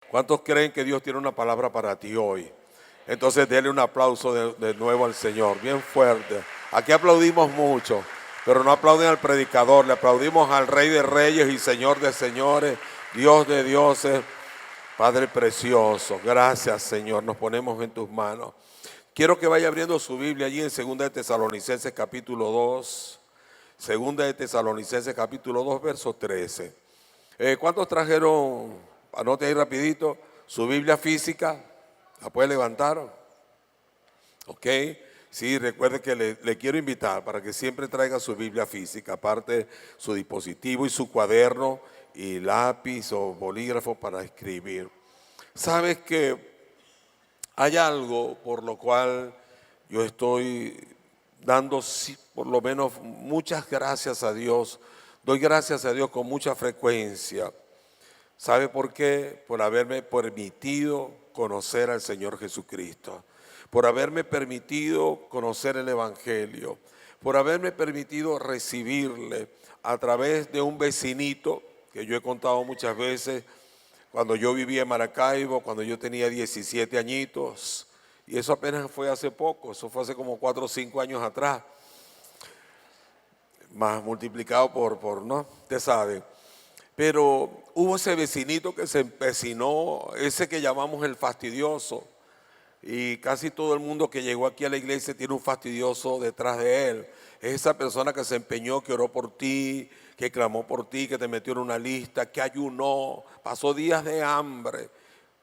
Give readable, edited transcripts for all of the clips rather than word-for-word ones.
¿Cuántos creen que Dios tiene una palabra para ti hoy? Entonces denle un aplauso de nuevo al Señor, bien fuerte. Aquí aplaudimos mucho, pero no aplauden al predicador, le aplaudimos al Rey de Reyes y Señor de Señores, Dios de dioses, Padre precioso. Gracias, Señor, nos ponemos en tus manos. Quiero que vaya abriendo su Biblia allí en 2 de Tesalonicenses capítulo 2. 2 de Tesalonicenses capítulo 2, verso 13. ¿Cuántos trajeron, anote ahí rapidito, su Biblia física? ¿La puede levantar? Ok. Sí, recuerde que le quiero invitar para que siempre traiga su Biblia física, aparte su dispositivo y su cuaderno y lápiz o bolígrafo para escribir. Sabes que hay algo por lo cual yo estoy dando por lo menos muchas gracias a Dios. Doy gracias a Dios con mucha frecuencia. ¿Sabe por qué? Por haberme permitido conocer al Señor Jesucristo, por haberme permitido conocer el Evangelio, por haberme permitido recibirle a través de un vecinito que yo he contado muchas veces, cuando yo vivía en Maracaibo, cuando yo tenía 17 añitos, y eso apenas fue hace poco, eso fue hace como 4 o 5 años atrás, más multiplicado por ¿no? Usted sabe. Pero hubo ese vecinito que se empecinó, ese que llamamos el fastidioso, y casi todo el mundo que llegó aquí a la iglesia tiene un fastidioso detrás de él. Es esa persona que se empeñó, que oró por ti, que clamó por ti, que te metió en una lista, que ayunó, pasó días de hambre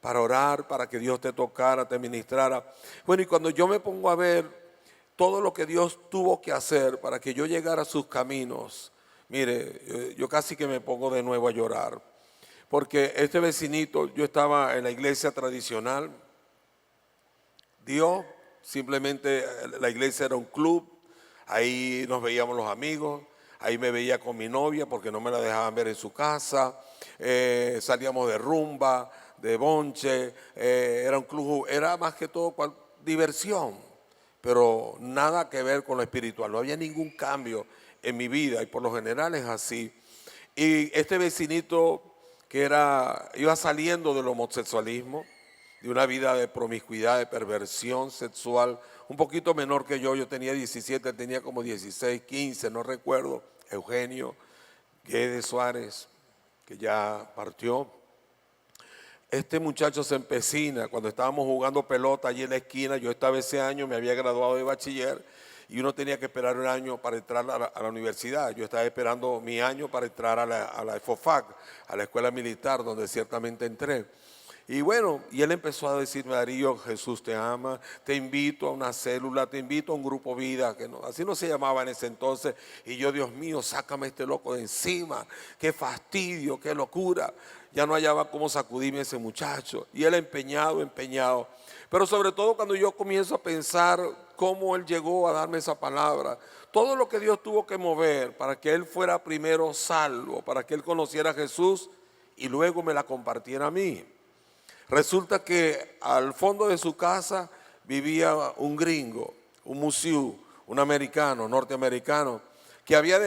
para orar, para que Dios te tocara, te ministrara. Bueno, y cuando yo me pongo a ver todo lo que Dios tuvo que hacer para que yo llegara a sus caminos, mire, yo casi que me pongo de nuevo a llorar. Porque este vecinito, yo estaba en la iglesia tradicional, Dios, simplemente la iglesia era un club, ahí nos veíamos los amigos, ahí me veía con mi novia porque no me la dejaban ver en su casa, salíamos de rumba, de bonche, era un club, era más que todo diversión, pero nada que ver con lo espiritual, no había ningún cambio en mi vida y por lo general es así. Y este vecinito que iba saliendo del homosexualismo, de una vida de promiscuidad, de perversión sexual, un poquito menor que yo tenía 17, él tenía como 16, 15, no recuerdo, Eugenio Guedes Suárez, que ya partió. Este muchacho se empecina, cuando estábamos jugando pelota allí en la esquina, yo estaba ese año, me había graduado de bachiller, y uno tenía que esperar un año para entrar a la universidad. Yo estaba esperando mi año para entrar a la EFOFAC, a la escuela militar, donde ciertamente entré. Y bueno, y él empezó a decirme: Darío, Jesús te ama, te invito a una célula, te invito a un grupo vida, que no, así no se llamaba en ese entonces. Y yo, Dios mío, sácame este loco de encima, qué fastidio, qué locura. Ya no hallaba cómo sacudirme a ese muchacho. Y él empeñado. Pero sobre todo cuando yo comienzo a pensar cómo él llegó a darme esa palabra, todo lo que Dios tuvo que mover para que él fuera primero salvo, para que él conociera a Jesús y luego me la compartiera a mí. Resulta que al fondo de su casa vivía un gringo, un musiú, un americano, norteamericano, que había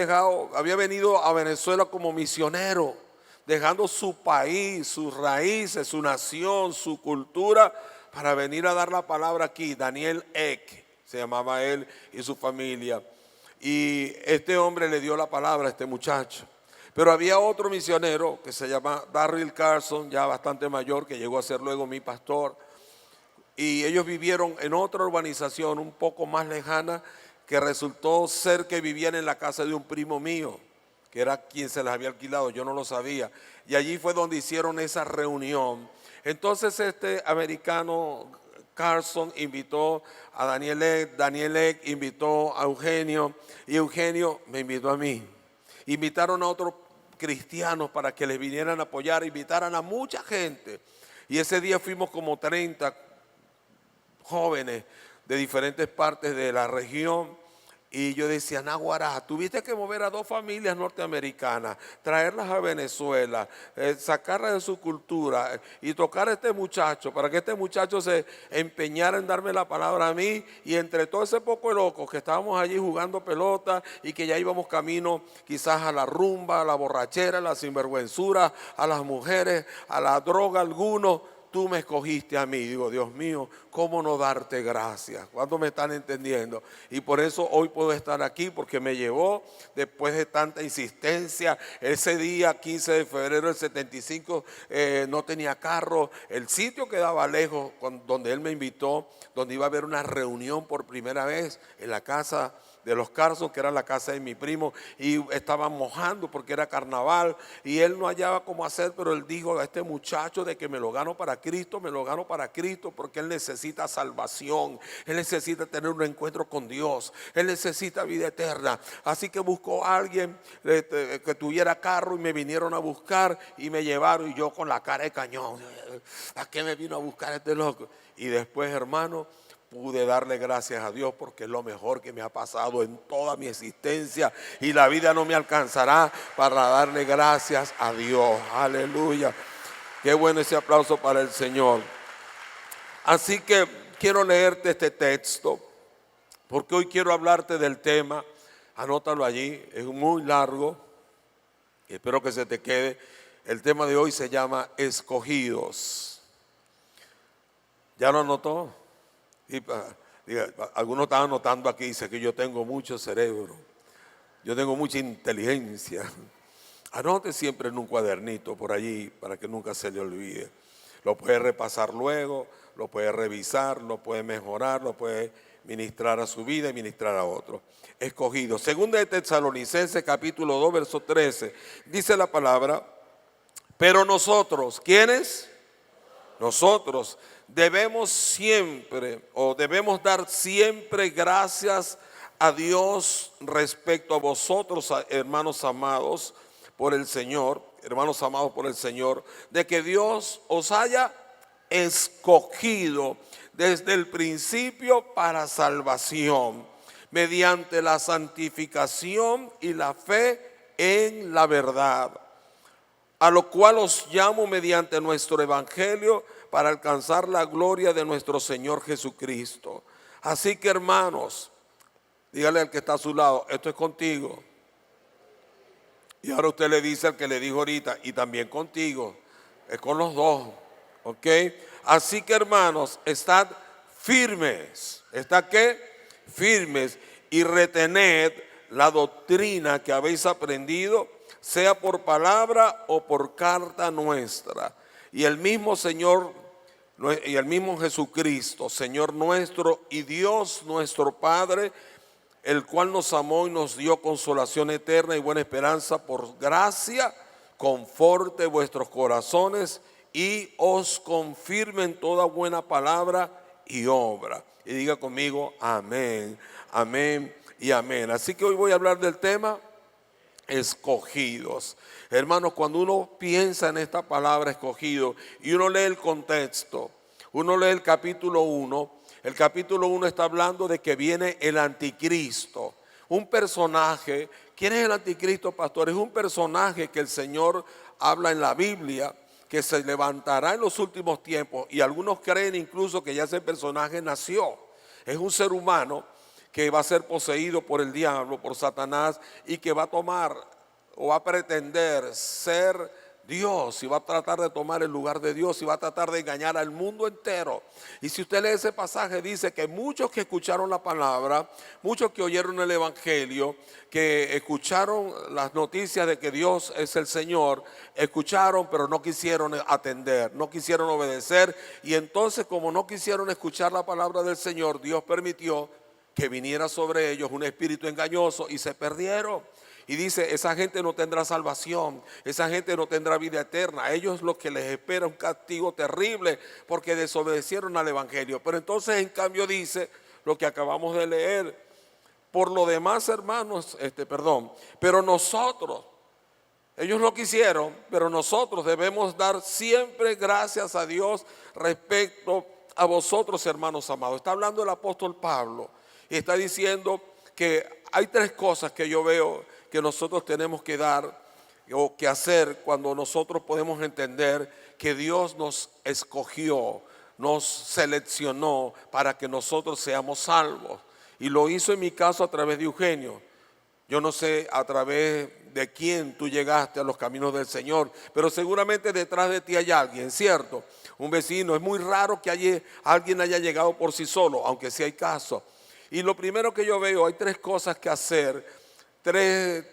venido a Venezuela como misionero, dejando su país, sus raíces, su nación, su cultura, para venir a dar la palabra aquí. Daniel Ek, se llamaba él y su familia. Y este hombre le dio la palabra a este muchacho. Pero había otro misionero que se llama Darryl Carson, ya bastante mayor, que llegó a ser luego mi pastor. Y ellos vivieron en otra urbanización un poco más lejana, que resultó ser que vivían en la casa de un primo mío, que era quien se les había alquilado, yo no lo sabía. Y allí fue donde hicieron esa reunión. Entonces este americano Carson invitó a Daniel Ek invitó a Eugenio, y Eugenio me invitó a mí. Invitaron a otros cristianos para que les vinieran a apoyar, invitaran a mucha gente. Y ese día fuimos como 30 jóvenes de diferentes partes de la región Y yo decía, Naguará, tuviste que mover a 2 familias norteamericanas, traerlas a Venezuela, sacarlas de su cultura y tocar a este muchacho para que este muchacho se empeñara en darme la palabra a mí. Y entre todo ese poco de locos que estábamos allí jugando pelota y que ya íbamos camino quizás a la rumba, a la borrachera, a la sinvergüenzura, a las mujeres, a la droga, algunos. Tú me escogiste a mí. Digo, Dios mío, ¿cómo no darte gracias? ¿Cuántos me están entendiendo? Y por eso hoy puedo estar aquí, porque me llevó después de tanta insistencia. Ese día, 15 de febrero del 75, no tenía carro. El sitio quedaba lejos, donde él me invitó, donde iba a haber una reunión por primera vez en la casa de los Carson, que era la casa de mi primo, y estaban mojando porque era carnaval, y él no hallaba cómo hacer, pero él dijo a este muchacho de que me lo gano para Cristo, porque él necesita salvación, él necesita tener un encuentro con Dios, él necesita vida eterna. Así que buscó a alguien que tuviera carro y me vinieron a buscar y me llevaron, y yo con la cara de cañón, ¿a qué me vino a buscar este loco? Y después, hermano, pude darle gracias a Dios, porque es lo mejor que me ha pasado en toda mi existencia, y la vida no me alcanzará para darle gracias a Dios. Aleluya. Qué bueno ese aplauso para el Señor. Así que quiero leerte este texto, porque hoy quiero hablarte del tema. Anótalo allí, es muy largo, espero que se te quede. El tema de hoy se llama escogidos. ¿Ya lo anotó? Y, algunos están anotando aquí, dice que yo tengo mucho cerebro, yo tengo mucha inteligencia. Anote siempre en un cuadernito por allí para que nunca se le olvide. Lo puede repasar luego, lo puede revisar, lo puede mejorar, lo puede ministrar a su vida y ministrar a otros. Escogido. Segunda de Tesalonicenses capítulo 2 verso 13, dice la palabra: pero nosotros, ¿quiénes? Nosotros debemos siempre, o debemos dar siempre gracias a Dios respecto a vosotros, hermanos amados por el Señor, de que Dios os haya escogido desde el principio para salvación, mediante la santificación y la fe en la verdad, a lo cual os llamo mediante nuestro evangelio, para alcanzar la gloria de nuestro Señor Jesucristo. Así que, hermanos, dígale al que está a su lado, esto es contigo. Y ahora usted le dice al que le dijo ahorita, y también contigo, es con los dos, ¿ok? Así que, hermanos, estad firmes. ¿Está qué? Firmes, y retened la doctrina que habéis aprendido, sea por palabra o por carta nuestra. Y el mismo Jesucristo, Señor nuestro y Dios nuestro Padre, el cual nos amó y nos dio consolación eterna y buena esperanza por gracia, conforte vuestros corazones y os confirme en toda buena palabra y obra. Y diga conmigo, amén, amén y amén. Así que hoy voy a hablar del tema escogidos. Hermanos, cuando uno piensa en esta palabra escogido y uno lee el contexto, uno lee el capítulo 1, el capítulo 1 está hablando de que viene el anticristo, un personaje. ¿Quién es el anticristo, pastor? Es un personaje que el Señor habla en la Biblia, que se levantará en los últimos tiempos, y algunos creen incluso que ya ese personaje nació. Es un ser humano que va a ser poseído por el diablo, por Satanás, y que va a tomar o va a pretender ser Dios, y va a tratar de tomar el lugar de Dios, y va a tratar de engañar al mundo entero. Y si usted lee ese pasaje, dice que muchos que escucharon la palabra, muchos que oyeron el evangelio, que escucharon las noticias de que Dios es el Señor, escucharon pero no quisieron atender, no quisieron obedecer, y entonces, como no quisieron escuchar la palabra del Señor, Dios permitió que viniera sobre ellos un espíritu engañoso y se perdieron. Y dice, esa gente no tendrá salvación, esa gente no tendrá vida eterna. A ellos lo que les espera un castigo terrible porque desobedecieron al evangelio. Pero entonces, en cambio, dice lo que acabamos de leer: por lo demás, hermanos, pero nosotros, ellos no quisieron, pero nosotros debemos dar siempre gracias a Dios respecto a vosotros, hermanos amados. Está hablando el apóstol Pablo y está diciendo que hay tres cosas que yo veo que nosotros tenemos que dar o que hacer cuando nosotros podemos entender que Dios nos escogió, nos seleccionó para que nosotros seamos salvos. Y lo hizo en mi caso a través de Eugenio. Yo no sé a través de quién tú llegaste a los caminos del Señor, pero seguramente detrás de ti hay alguien, ¿cierto? Un vecino. Es muy raro que alguien haya llegado por sí solo, aunque sí hay casos. Y lo primero que yo veo, hay tres cosas que hacer, tres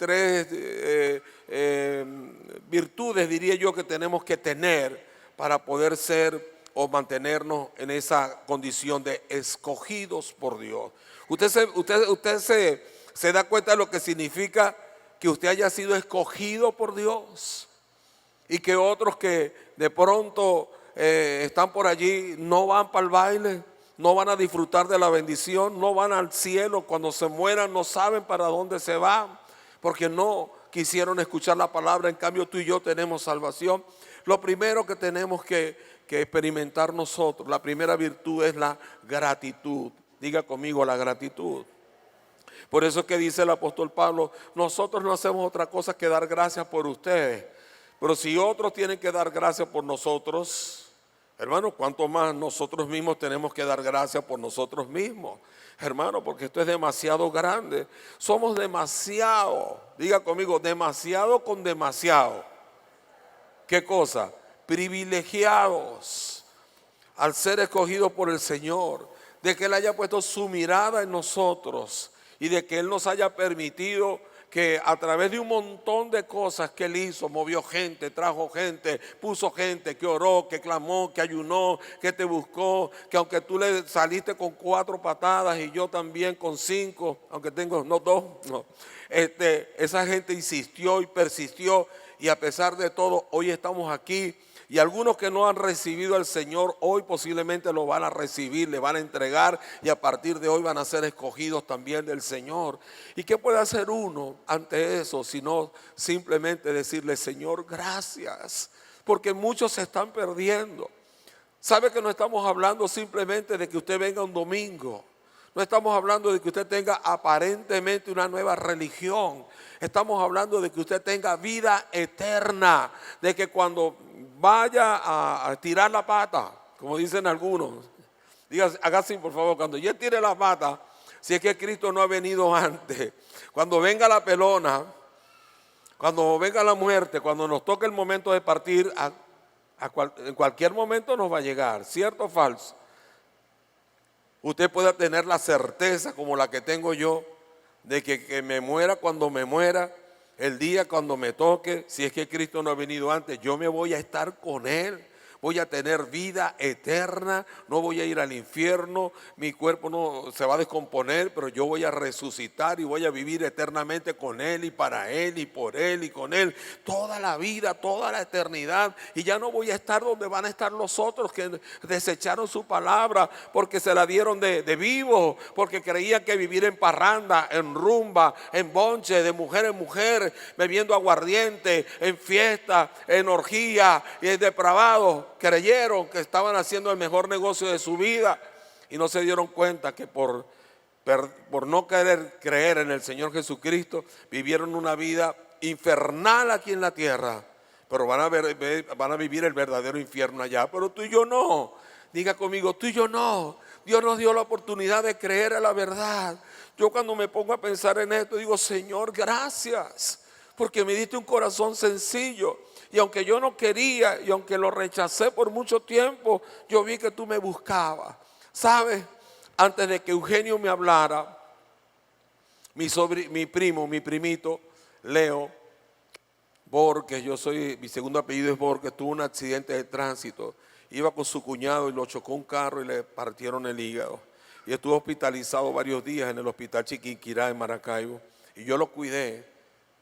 virtudes, diría yo, que tenemos que tener para poder ser o mantenernos en esa condición de escogidos por Dios. Usted se da cuenta de lo que significa que usted haya sido escogido por Dios y que otros que de pronto están por allí no van para el baile, no van a disfrutar de la bendición, no van al cielo, cuando se mueran no saben para dónde se van, porque no quisieron escuchar la palabra. En cambio tú y yo tenemos salvación. Lo primero que tenemos que experimentar nosotros, la primera virtud es la gratitud. Diga conmigo, la gratitud. Por eso es que dice el apóstol Pablo, nosotros no hacemos otra cosa que dar gracias por ustedes. Pero si otros tienen que dar gracias por nosotros, hermano, ¿cuánto más nosotros mismos tenemos que dar gracias por nosotros mismos? Hermano, porque esto es demasiado grande. Somos demasiado, diga conmigo, demasiado con demasiado. ¿Qué cosa? Privilegiados al ser escogidos por el Señor, de que Él haya puesto su mirada en nosotros y de que Él nos haya permitido que a través de un montón de cosas que Él hizo, movió gente, trajo gente, puso gente que oró, que clamó, que ayunó, que te buscó, que aunque tú le saliste con 4 patadas y yo también con 5, aunque tengo, no 2, no. Esa gente insistió y persistió, y a pesar de todo, hoy estamos aquí. Y algunos que no han recibido al Señor, hoy posiblemente lo van a recibir, le van a entregar, y a partir de hoy van a ser escogidos también del Señor. ¿Y qué puede hacer uno ante eso? Sino simplemente decirle, Señor, gracias, porque muchos se están perdiendo. ¿Sabe que no estamos hablando simplemente de que usted venga un domingo? No estamos hablando de que usted tenga aparentemente una nueva religión. Estamos hablando de que usted tenga vida eterna, de que cuando vaya a tirar la pata, como dicen algunos, haga así por favor, cuando yo tire la pata, si es que Cristo no ha venido antes, cuando venga la pelona, cuando venga la muerte, cuando nos toque el momento de partir, en cualquier momento nos va a llegar, ¿cierto o falso? Usted pueda tener la certeza como la que tengo yo, de que me muera cuando me muera, el día cuando me toque, si es que Cristo no ha venido antes, yo me voy a estar con Él. Voy a tener vida eterna, no voy a ir al infierno, mi cuerpo no se va a descomponer, pero yo voy a resucitar y voy a vivir eternamente con Él y para Él y por Él y con Él, toda la vida, toda la eternidad. Y ya no voy a estar donde van a estar los otros que desecharon su palabra porque se la dieron de vivo, porque creían que vivir en parranda, en rumba, en bonche, de mujer en mujer, bebiendo aguardiente, en fiesta, en orgía y en depravado, creyeron que estaban haciendo el mejor negocio de su vida y no se dieron cuenta que por no querer creer en el Señor Jesucristo vivieron una vida infernal aquí en la tierra, pero van a vivir el verdadero infierno allá. Pero tú y yo no. Diga conmigo, tú y yo no. Dios nos dio la oportunidad de creer a la verdad. Yo cuando me pongo a pensar en esto digo, Señor, gracias, porque me diste un corazón sencillo. Y aunque yo no quería y aunque lo rechacé por mucho tiempo, yo vi que tú me buscabas. ¿Sabes? Antes de que Eugenio me hablara, mi primito, Leo Borges, mi segundo apellido es Borges, tuvo un accidente de tránsito. Iba con su cuñado y lo chocó un carro y le partieron el hígado. Y estuvo hospitalizado varios días en el hospital Chiquinquirá en Maracaibo. Y yo lo cuidé.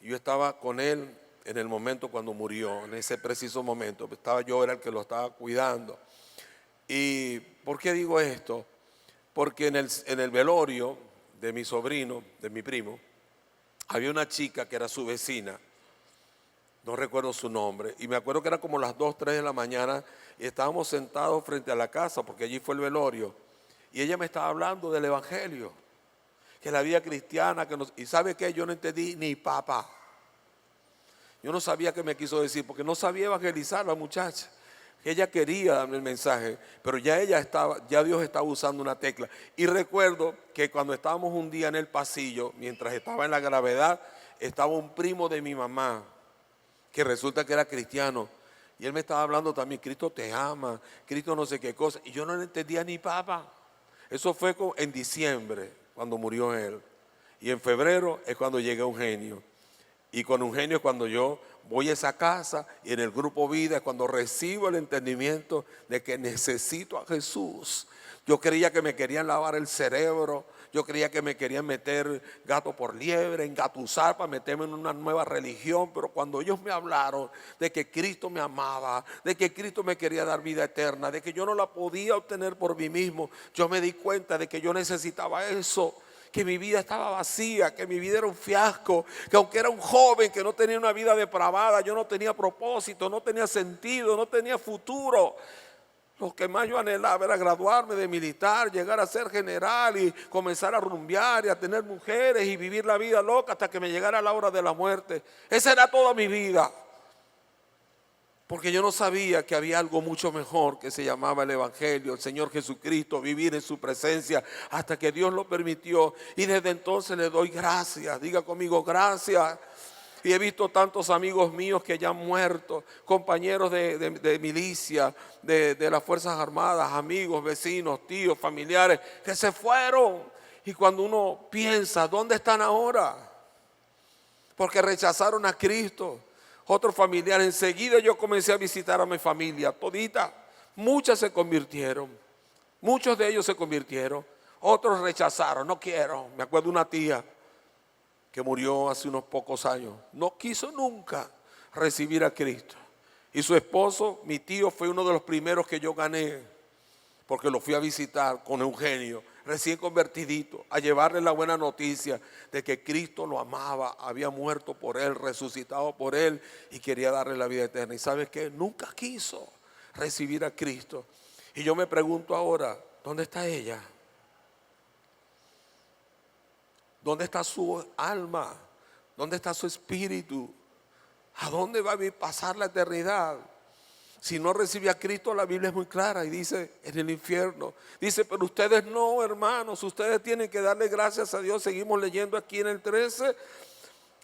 Yo estaba con él en el momento cuando murió, en ese preciso momento. Yo era el que lo estaba cuidando. ¿Y por qué digo esto? Porque en el velorio de mi sobrino, de mi primo, había una chica que era su vecina. No recuerdo su nombre. Y me acuerdo que era como las 2, 3 de la mañana y estábamos sentados frente a la casa porque allí fue el velorio. Y ella me estaba hablando del evangelio. que la vida cristiana, y ¿sabe qué? Yo no entendí ni papa. Yo no sabía qué me quiso decir, porque no sabía evangelizar a la muchacha. Ella quería darme el mensaje, pero ya Dios estaba usando una tecla. Y recuerdo que cuando estábamos un día en el pasillo, mientras estaba en la gravedad, estaba un primo de mi mamá, que resulta que era cristiano. Y él me estaba hablando también, Cristo te ama, Cristo no sé qué cosa. Y yo no le entendía ni papa. Eso fue en diciembre, cuando murió él. Y en febrero es cuando llega Eugenio. Y con Eugenio es cuando yo voy a esa casa, y en el grupo vida es cuando recibo el entendimiento de que necesito a Jesús. Yo creía que me querían lavar el cerebro. Yo creía que me querían meter gato por liebre, engatusar para meterme en una nueva religión. Pero cuando ellos me hablaron de que Cristo me amaba, de que Cristo me quería dar vida eterna, de que yo no la podía obtener por mí mismo, yo me di cuenta de que yo necesitaba eso. Que mi vida estaba vacía, que mi vida era un fiasco, que aunque era un joven que no tenía una vida depravada, yo no tenía propósito, no tenía sentido, no tenía futuro. Lo que más yo anhelaba era graduarme de militar, llegar a ser general y comenzar a rumbear y a tener mujeres y vivir la vida loca hasta que me llegara la hora de la muerte. Esa era toda mi vida. Porque yo no sabía que había algo mucho mejor que se llamaba el Evangelio, el Señor Jesucristo, vivir en su presencia hasta que Dios lo permitió. Y desde entonces le doy gracias, diga conmigo gracias. Y he visto tantos amigos míos que ya han muerto, compañeros de milicia, de las Fuerzas Armadas, amigos, vecinos, tíos, familiares, que se fueron. Y cuando uno piensa, ¿dónde están ahora? Porque rechazaron a Cristo. Otros familiares, enseguida yo comencé a visitar a mi familia, todita, muchas se convirtieron, muchos de ellos se convirtieron, otros rechazaron, no quiero. Me acuerdo de una tía que murió hace unos pocos años, no quiso nunca recibir a Cristo. Y su esposo, mi tío, fue uno de los primeros que yo gané, porque lo fui a visitar con Eugenio, recién convertidito, a llevarle la buena noticia de que Cristo lo amaba, había muerto por él, resucitado por él y quería darle la vida eterna. ¿Y sabes qué? Nunca quiso recibir a Cristo. Y yo me pregunto ahora, ¿dónde está ella? ¿Dónde está su alma? ¿Dónde está su espíritu? ¿A dónde va a pasar la eternidad? Si no recibe a Cristo, la Biblia es muy clara y dice en el infierno. Dice, pero ustedes no, hermanos, ustedes tienen que darle gracias a Dios. Seguimos leyendo aquí en el 13.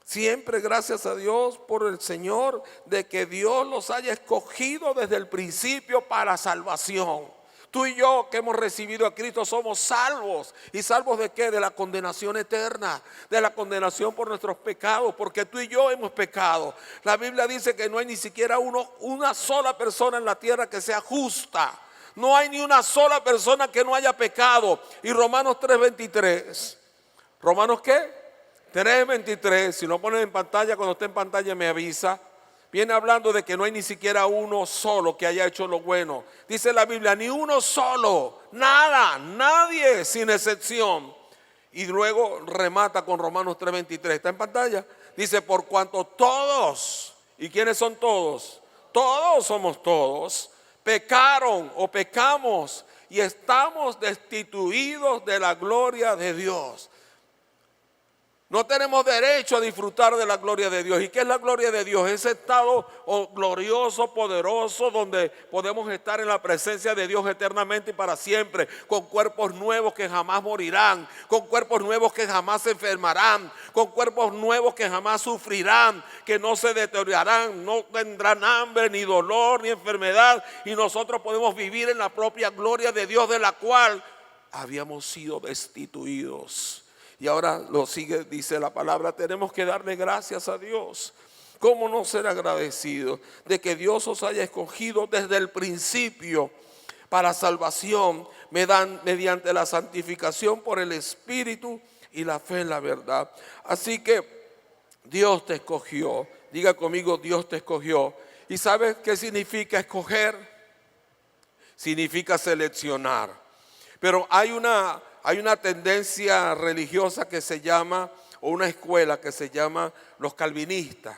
Siempre gracias a Dios por el Señor, de que Dios los haya escogido desde el principio para salvación. Tú y yo que hemos recibido a Cristo somos salvos. ¿Y salvos de qué? De la condenación eterna, de la condenación por nuestros pecados, porque tú y yo hemos pecado. La Biblia dice que no hay ni siquiera una sola persona en la tierra que sea justa. No hay ni una sola persona que no haya pecado. Y Romanos 3:23. ¿Romanos qué? 3:23. Si lo ponen en pantalla, cuando esté en pantalla me avisa. Viene hablando de que no hay ni siquiera uno solo que haya hecho lo bueno. Dice la Biblia, ni uno solo, nada, nadie sin excepción. Y luego remata con Romanos 3:23. ¿Está en pantalla? Dice, por cuanto todos, ¿y quiénes son todos? Todos somos todos, pecaron o pecamos y estamos destituidos de la gloria de Dios. No tenemos derecho a disfrutar de la gloria de Dios. ¿Y qué es la gloria de Dios? Ese estado glorioso, poderoso, donde podemos estar en la presencia de Dios eternamente y para siempre, con cuerpos nuevos que jamás morirán, con cuerpos nuevos que jamás se enfermarán, con cuerpos nuevos que jamás sufrirán, que no se deteriorarán, no tendrán hambre, ni dolor, ni enfermedad, y nosotros podemos vivir en la propia gloria de Dios, de la cual habíamos sido destituidos. Y ahora lo sigue, dice la palabra, tenemos que darle gracias a Dios. ¿Cómo no ser agradecido de que Dios os haya escogido desde el principio para salvación mediante la santificación por el Espíritu y la fe en la verdad? Así que Dios te escogió. Diga conmigo, Dios te escogió. ¿Y sabes qué significa escoger? Significa seleccionar. Pero hay una tendencia religiosa que se llama, o una escuela que se llama los calvinistas,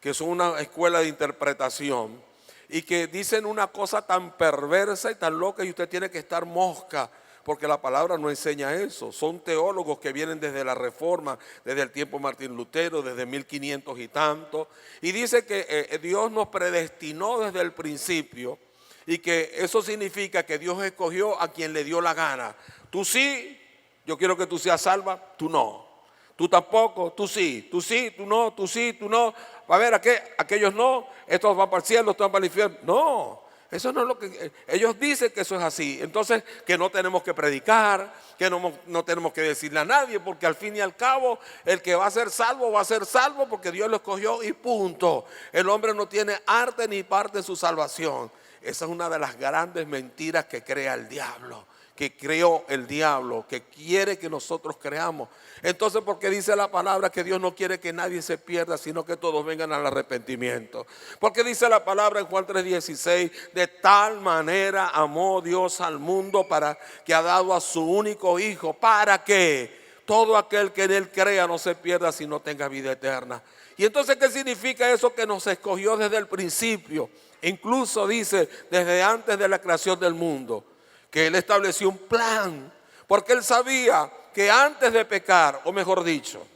que son una escuela de interpretación y que dicen una cosa tan perversa y tan loca y usted tiene que estar mosca porque la palabra no enseña eso. Son teólogos que vienen desde la Reforma, desde el tiempo de Martín Lutero, desde 1500 y tanto. Y dice que Dios nos predestinó desde el principio y que eso significa que Dios escogió a quien le dio la gana. Tú sí, yo quiero que tú seas salva, tú no. Tú tampoco, tú sí, tú no, tú sí, tú no. A ver, aquellos no, estos van para el cielo, estos van para el infierno. No. Eso no es lo que ellos dicen, que eso es así. Entonces, que no tenemos que predicar, que no tenemos que decirle a nadie, porque al fin y al cabo el que va a ser salvo porque Dios lo escogió y punto. El hombre no tiene arte ni parte en su salvación. Esa es una de las grandes mentiras que crea el diablo, que creó el diablo, que quiere que nosotros creamos. Entonces, porque dice la palabra que Dios no quiere que nadie se pierda, sino que todos vengan al arrepentimiento. Porque dice la palabra en Juan 3:16, de tal manera amó Dios al mundo para que ha dado a su único hijo, para que todo aquel que en él crea no se pierda, sino tenga vida eterna. Y entonces, ¿qué significa eso? Que nos escogió desde el principio. Incluso dice, desde antes de la creación del mundo, que Él estableció un plan, porque Él sabía que antes de pecar, o mejor dicho,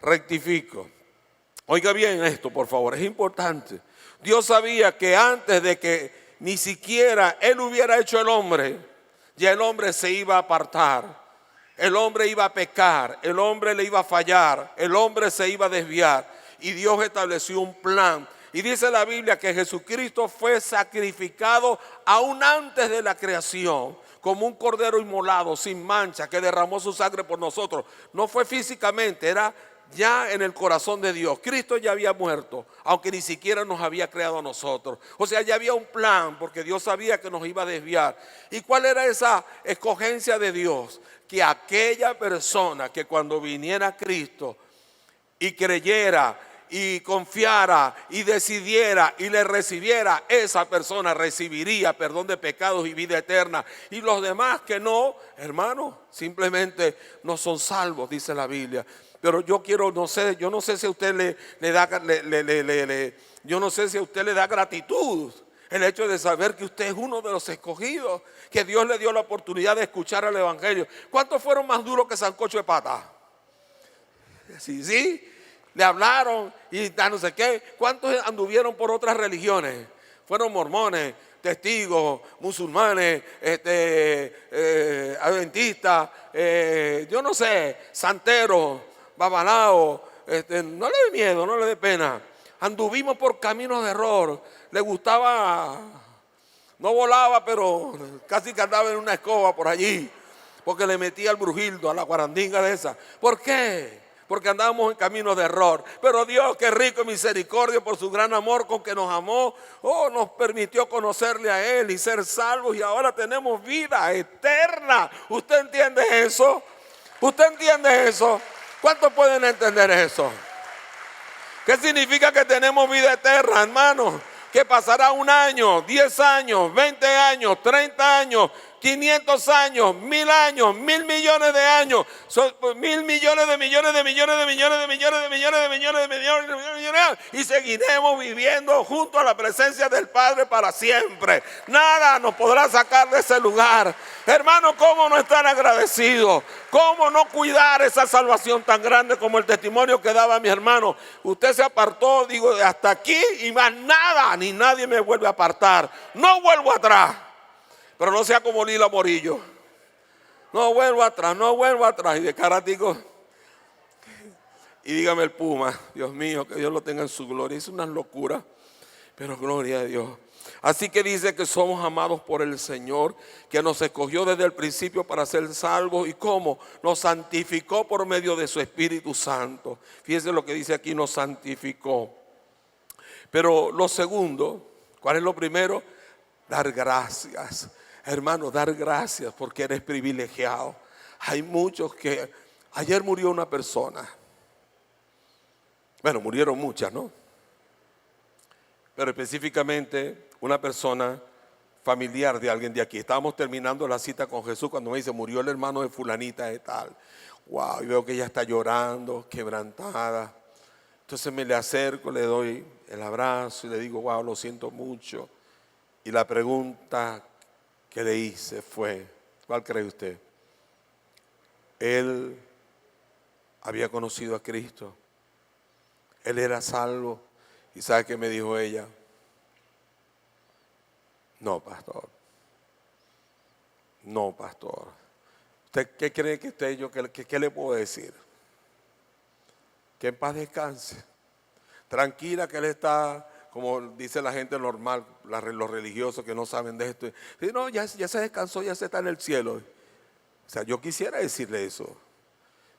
rectifico. Oiga bien esto, por favor, es importante. Dios sabía que antes de que ni siquiera Él hubiera hecho el hombre, ya el hombre se iba a apartar, el hombre iba a pecar, el hombre le iba a fallar, el hombre se iba a desviar, y Dios estableció un plan. Y dice la Biblia que Jesucristo fue sacrificado aún antes de la creación, como un cordero inmolado, sin mancha, que derramó su sangre por nosotros. No fue físicamente, era ya en el corazón de Dios. Cristo ya había muerto, aunque ni siquiera nos había creado a nosotros. O sea, ya había un plan, porque Dios sabía que nos iba a desviar. ¿Y cuál era esa escogencia de Dios? Que aquella persona que cuando viniera Cristo y creyera y confiara y decidiera y le recibiera, esa persona recibiría perdón de pecados y vida eterna. Y los demás que no, hermano, simplemente no son salvos, dice la Biblia. Pero yo no sé si a usted yo no sé si a usted le da gratitud el hecho de saber que usted es uno de los escogidos, que Dios le dio la oportunidad de escuchar el evangelio. ¿Cuántos fueron más duros que sancocho de pata? Sí. Le hablaron y no sé qué. ¿Cuántos anduvieron por otras religiones? Fueron mormones, testigos, musulmanes, adventistas, yo no sé, santeros, babalaos. No le dé miedo, no le dé pena. Anduvimos por caminos de error. Le gustaba, no volaba, pero casi que andaba en una escoba por allí, porque le metía al brujildo, a la guarandinga de esa. ¿Por qué? Porque andábamos en caminos de error. Pero Dios, que rico en misericordia, por su gran amor con que nos amó, nos permitió conocerle a Él y ser salvos, y ahora tenemos vida eterna. ¿Usted entiende eso? ¿Usted entiende eso? ¿Cuántos pueden entender eso? ¿Qué significa que tenemos vida eterna, hermano? Que pasará 1 año, 10 años, 20 años, 30 años, 500 años, 1000 años, 1000 millones de años, 1000 millones de millones de millones de millones de millones de millones de millones de millones de millones, y seguiremos viviendo junto a la presencia del Padre para siempre. Nada nos podrá sacar de ese lugar. Hermano, ¿cómo no estar agradecidos? ¿Cómo no cuidar esa salvación tan grande como el testimonio que daba mi hermano? Usted se apartó, digo, hasta aquí y más nada, ni nadie me vuelve a apartar. No vuelvo atrás. Pero no sea como Lila Morillo. No vuelvo atrás, no vuelvo atrás. Y de carático. Y dígame el Puma, Dios mío, que Dios lo tenga en su gloria. Es una locura, pero gloria a Dios. Así que dice que somos amados por el Señor, que nos escogió desde el principio para ser salvos. ¿Y cómo? Nos santificó por medio de su Espíritu Santo. Fíjense lo que dice aquí, nos santificó. Pero lo segundo, ¿cuál es lo primero? Dar gracias. Hermano, dar gracias porque eres privilegiado. Hay muchos que... Ayer murió una persona. Bueno, murieron muchas, ¿no? Pero específicamente una persona familiar de alguien de aquí. Estábamos terminando la cita con Jesús cuando me dice, murió el hermano de fulanita de tal. Wow, y veo que ella está llorando, quebrantada. Entonces me le acerco, le doy el abrazo y le digo, wow, lo siento mucho. Y la pregunta que le hice fue, ¿Cuál cree usted? Él había conocido a Cristo. Él era salvo. ¿Y sabe qué me dijo ella? No, pastor. No, pastor. ¿Usted qué cree que usted, yo, qué le puedo decir? Que en paz descanse. Tranquila que él está, como dice la gente normal, los religiosos que no saben de esto. Dice, no, ya se descansó, ya se está en el cielo. O sea, yo quisiera decirle eso.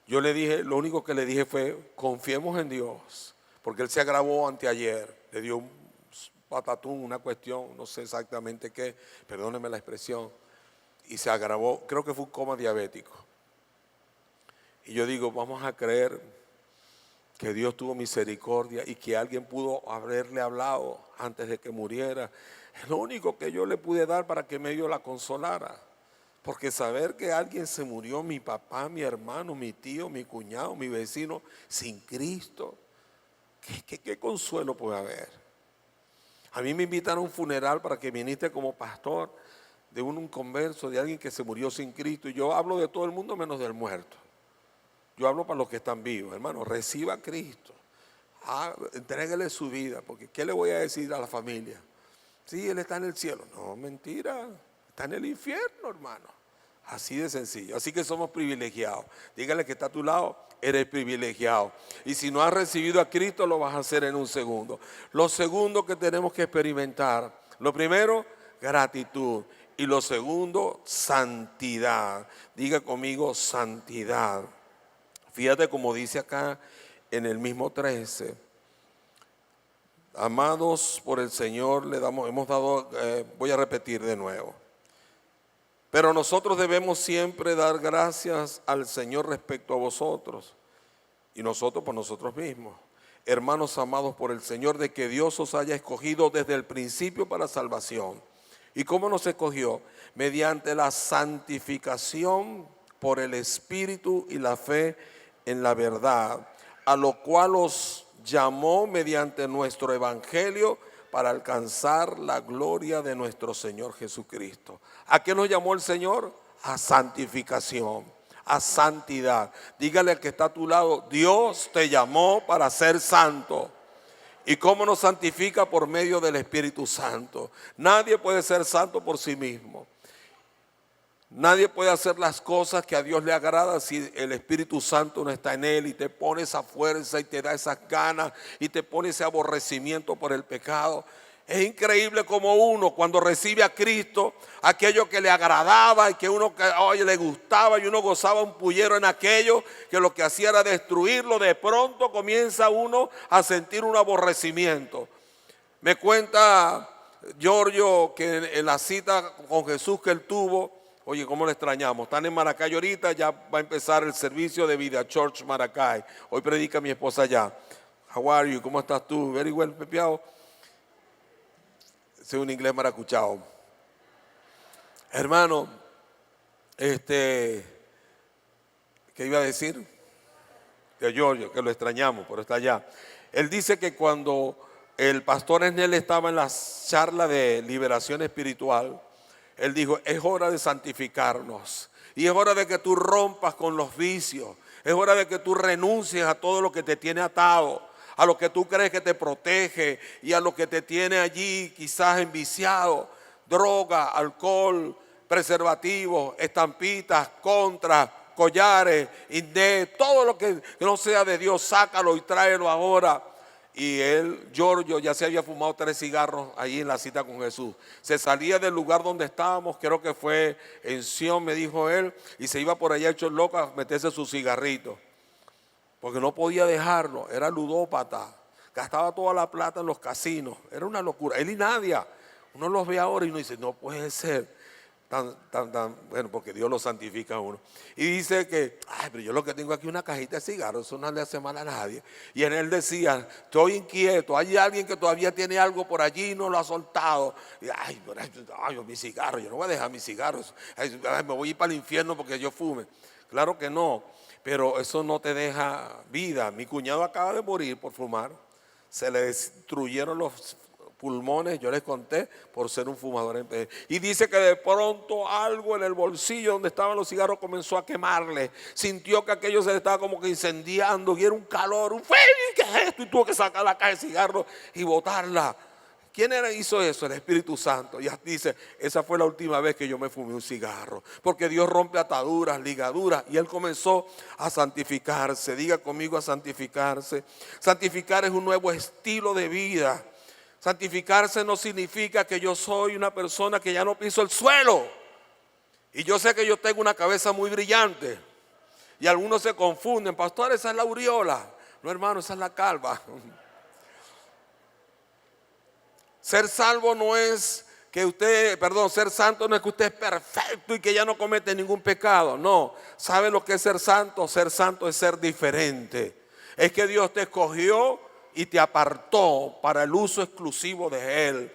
Yo le dije, lo único que le dije fue, confiemos en Dios. Porque él se agravó anteayer. Le dio un patatún, una cuestión, no sé exactamente qué, perdóneme la expresión. Y se agravó, creo que fue un coma diabético. Y yo digo, vamos a creer que Dios tuvo misericordia y que alguien pudo haberle hablado antes de que muriera. Es lo único que yo le pude dar para que medio la consolara. Porque saber que alguien se murió, mi papá, mi hermano, mi tío, mi cuñado, mi vecino, sin Cristo, ¿qué consuelo puede haber? A mí me invitaron a un funeral para que viniste como pastor de un converso, de alguien que se murió sin Cristo. Y yo hablo de todo el mundo menos del muerto. Yo hablo para los que están vivos, hermano, reciba a Cristo. Entréguele su vida, porque ¿qué le voy a decir a la familia? Sí, Él está en el cielo. No, mentira, está en el infierno, hermano. Así de sencillo. Así que somos privilegiados. Dígale que está a tu lado, eres privilegiado. Y si no has recibido a Cristo, lo vas a hacer en un segundo. Lo segundo que tenemos que experimentar, lo primero, gratitud. Y lo segundo, santidad. Diga conmigo, santidad. Fíjate como dice acá en el mismo 13. Amados por el Señor, voy a repetir de nuevo. Pero nosotros debemos siempre dar gracias al Señor respecto a vosotros y nosotros por nosotros mismos. Hermanos amados por el Señor, de que Dios os haya escogido desde el principio para salvación. ¿Y cómo nos escogió? Mediante la santificación por el Espíritu y la fe en la verdad, a lo cual os llamó mediante nuestro evangelio para alcanzar la gloria de nuestro Señor Jesucristo. ¿A qué nos llamó el Señor? A santificación, a santidad. Dígale al que está a tu lado, Dios te llamó para ser santo. ¿Y cómo nos santifica? Por medio del Espíritu Santo. Nadie puede ser santo por sí mismo. Nadie puede hacer las cosas que a Dios le agrada si el Espíritu Santo no está en él y te pone esa fuerza y te da esas ganas y te pone ese aborrecimiento por el pecado. Es increíble como uno cuando recibe a Cristo, aquello que le agradaba y que uno le gustaba y uno gozaba un pullero en aquello, que lo que hacía era destruirlo, de pronto comienza uno a sentir un aborrecimiento. Me cuenta Giorgio que en la cita con Jesús que él tuvo, oye, ¿cómo le extrañamos? Están en Maracay ahorita, ya va a empezar el servicio de Vida Church Maracay. Hoy predica mi esposa allá. How are you? ¿Cómo estás tú? Very well, pepeado. Soy un inglés maracuchao. Hermano, ¿qué iba a decir? De Giorgio, que lo extrañamos, pero está allá. Él dice que cuando el pastor Esnel estaba en la charla de liberación espiritual, él dijo, es hora de santificarnos y es hora de que tú rompas con los vicios, es hora de que tú renuncies a todo lo que te tiene atado, a lo que tú crees que te protege y a lo que te tiene allí quizás enviciado, droga, alcohol, preservativos, estampitas, contras, collares, todo lo que no sea de Dios, sácalo y tráelo ahora. Y Giorgio, ya se había fumado 3 cigarros ahí en la cita con Jesús. Se salía del lugar donde estábamos, creo que fue en Sion, me dijo él, y se iba por allá hecho loco a meterse su cigarrito. Porque no podía dejarlo, era ludópata, gastaba toda la plata en los casinos, era una locura. Él y Nadia, uno los ve ahora y uno dice, no puede ser. Bueno, porque Dios lo santifica a uno. Y dice que, pero yo lo que tengo aquí es una cajita de cigarros, eso no le hace mal a nadie. Y en él decía, estoy inquieto, hay alguien que todavía tiene algo por allí y no lo ha soltado. Y mi cigarro, yo no voy a dejar mis cigarros, me voy a ir para el infierno porque yo fume. Claro que no, pero eso no te deja vida. Mi cuñado acaba de morir por fumar, se le destruyeron los pulmones, yo les conté, por ser un fumador. Y dice que de pronto algo en el bolsillo donde estaban los cigarros comenzó a quemarle. Sintió que aquello se le estaba como que incendiando y era un calor, un fuego, ¿qué es esto? Y tuvo que sacar la caja de cigarros y botarla. ¿Quién hizo eso? El Espíritu Santo. Y dice, esa fue la última vez que yo me fumé un cigarro. Porque Dios rompe ataduras, ligaduras. Y Él comenzó a santificarse. Diga conmigo, a santificarse. Santificar es un nuevo estilo de vida. Santificarse no significa que yo soy una persona que ya no piso el suelo. Y yo sé que yo tengo una cabeza muy brillante. Y algunos se confunden. Pastor, esa es la aureola. No, hermano, esa es la calva. Ser salvo no es que usted, ser santo no es que usted es perfecto y que ya no comete ningún pecado. No, ¿sabe lo que es ser santo? Ser santo es ser diferente. Es que Dios te escogió y te apartó para el uso exclusivo de Él.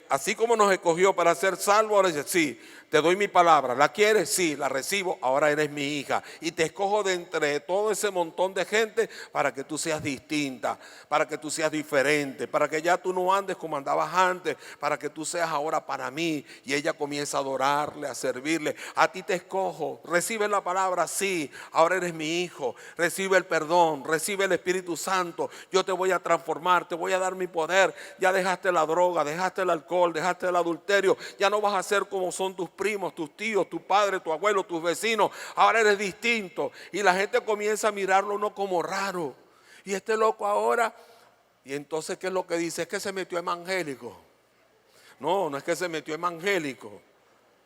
Así como nos escogió para ser salvo, ahora dice, sí, te doy mi palabra. ¿La quieres? Sí, la recibo. Ahora eres mi hija. Y te escojo de entre todo ese montón de gente para que tú seas distinta, para que tú seas diferente, para que ya tú no andes como andabas antes, para que tú seas ahora para mí. Y ella comienza a adorarle, a servirle. A ti te escojo. Recibe la palabra, sí. Ahora eres mi hijo. Recibe el perdón, recibe el Espíritu Santo. Yo te voy a transformar, te voy a dar mi poder. Ya dejaste la droga, dejaste el alcohol, dejaste el adulterio. Ya no vas a ser como son tus primos, tus tíos, tu padre, tu abuelo, tus vecinos. Ahora eres distinto. Y la gente comienza a mirarlo no como raro. Y este loco ahora. Y entonces, ¿qué es lo que dice? Es que se metió evangélico. No, no es que se metió evangélico.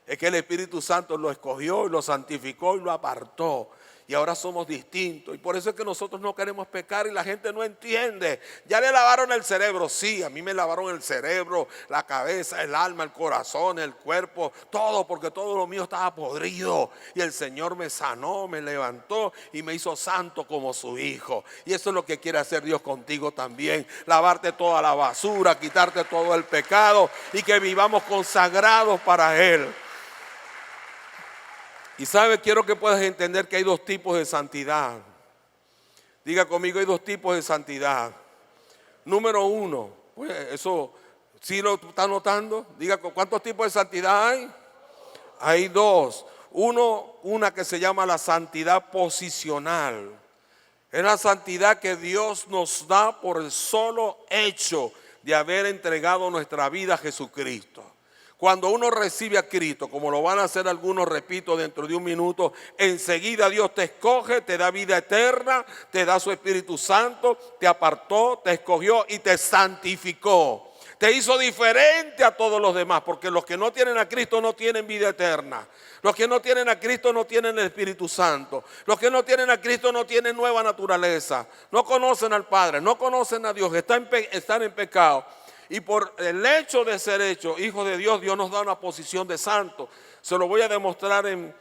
Es que el Espíritu Santo lo escogió y lo santificó y lo apartó. Y ahora somos distintos. Y por eso es que nosotros no queremos pecar y la gente no entiende. Ya le lavaron el cerebro. Sí, a mí me lavaron el cerebro, la cabeza, el alma, el corazón, el cuerpo, todo, porque todo lo mío estaba podrido. Y el Señor me sanó, me levantó y me hizo santo como su hijo. Y eso es lo que quiere hacer Dios contigo también. Lavarte toda la basura, quitarte todo el pecado y que vivamos consagrados para Él. Y sabe, quiero que puedas entender que hay dos tipos de santidad. Diga conmigo, hay dos tipos de santidad. Número uno, pues eso, ¿sí lo está notando? Diga, ¿cuántos tipos de santidad hay? Hay dos. Una que se llama la santidad posicional. Es la santidad que Dios nos da por el solo hecho de haber entregado nuestra vida a Jesucristo. Cuando uno recibe a Cristo, como lo van a hacer algunos, repito, dentro de un minuto, enseguida Dios te escoge, te da vida eterna, te da su Espíritu Santo, te apartó, te escogió y te santificó. Te hizo diferente a todos los demás, porque los que no tienen a Cristo no tienen vida eterna. Los que no tienen a Cristo no tienen el Espíritu Santo. Los que no tienen a Cristo no tienen nueva naturaleza. No conocen al Padre, no conocen a Dios, están en pecado. Y por el hecho de ser hecho hijo de Dios, Dios nos da una posición de santo. Se lo voy a demostrar en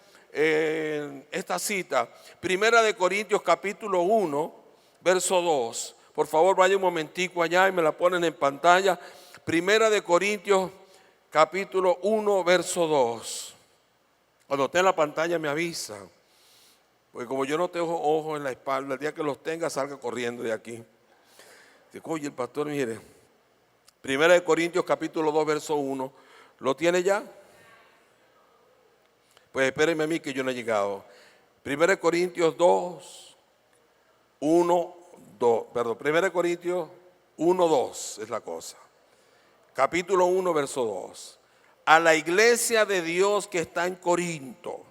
esta cita. Primera de Corintios capítulo 1, verso 2. Por favor, vaya un momentico allá y me la ponen en pantalla. Primera de Corintios capítulo 1, verso 2. Cuando esté en la pantalla me avisa. Porque como yo no tengo ojos en la espalda, el día que los tenga salga corriendo de aquí. Dice, oye, el pastor, mire. Primera de Corintios capítulo 2 verso 1. ¿Lo tiene ya? Pues espérenme a mí que yo no he llegado. Primera de Corintios 2, 1, 2. Perdón, Primera de Corintios 1, 2 es la cosa. Capítulo 1 verso 2. A la iglesia de Dios que está en Corinto,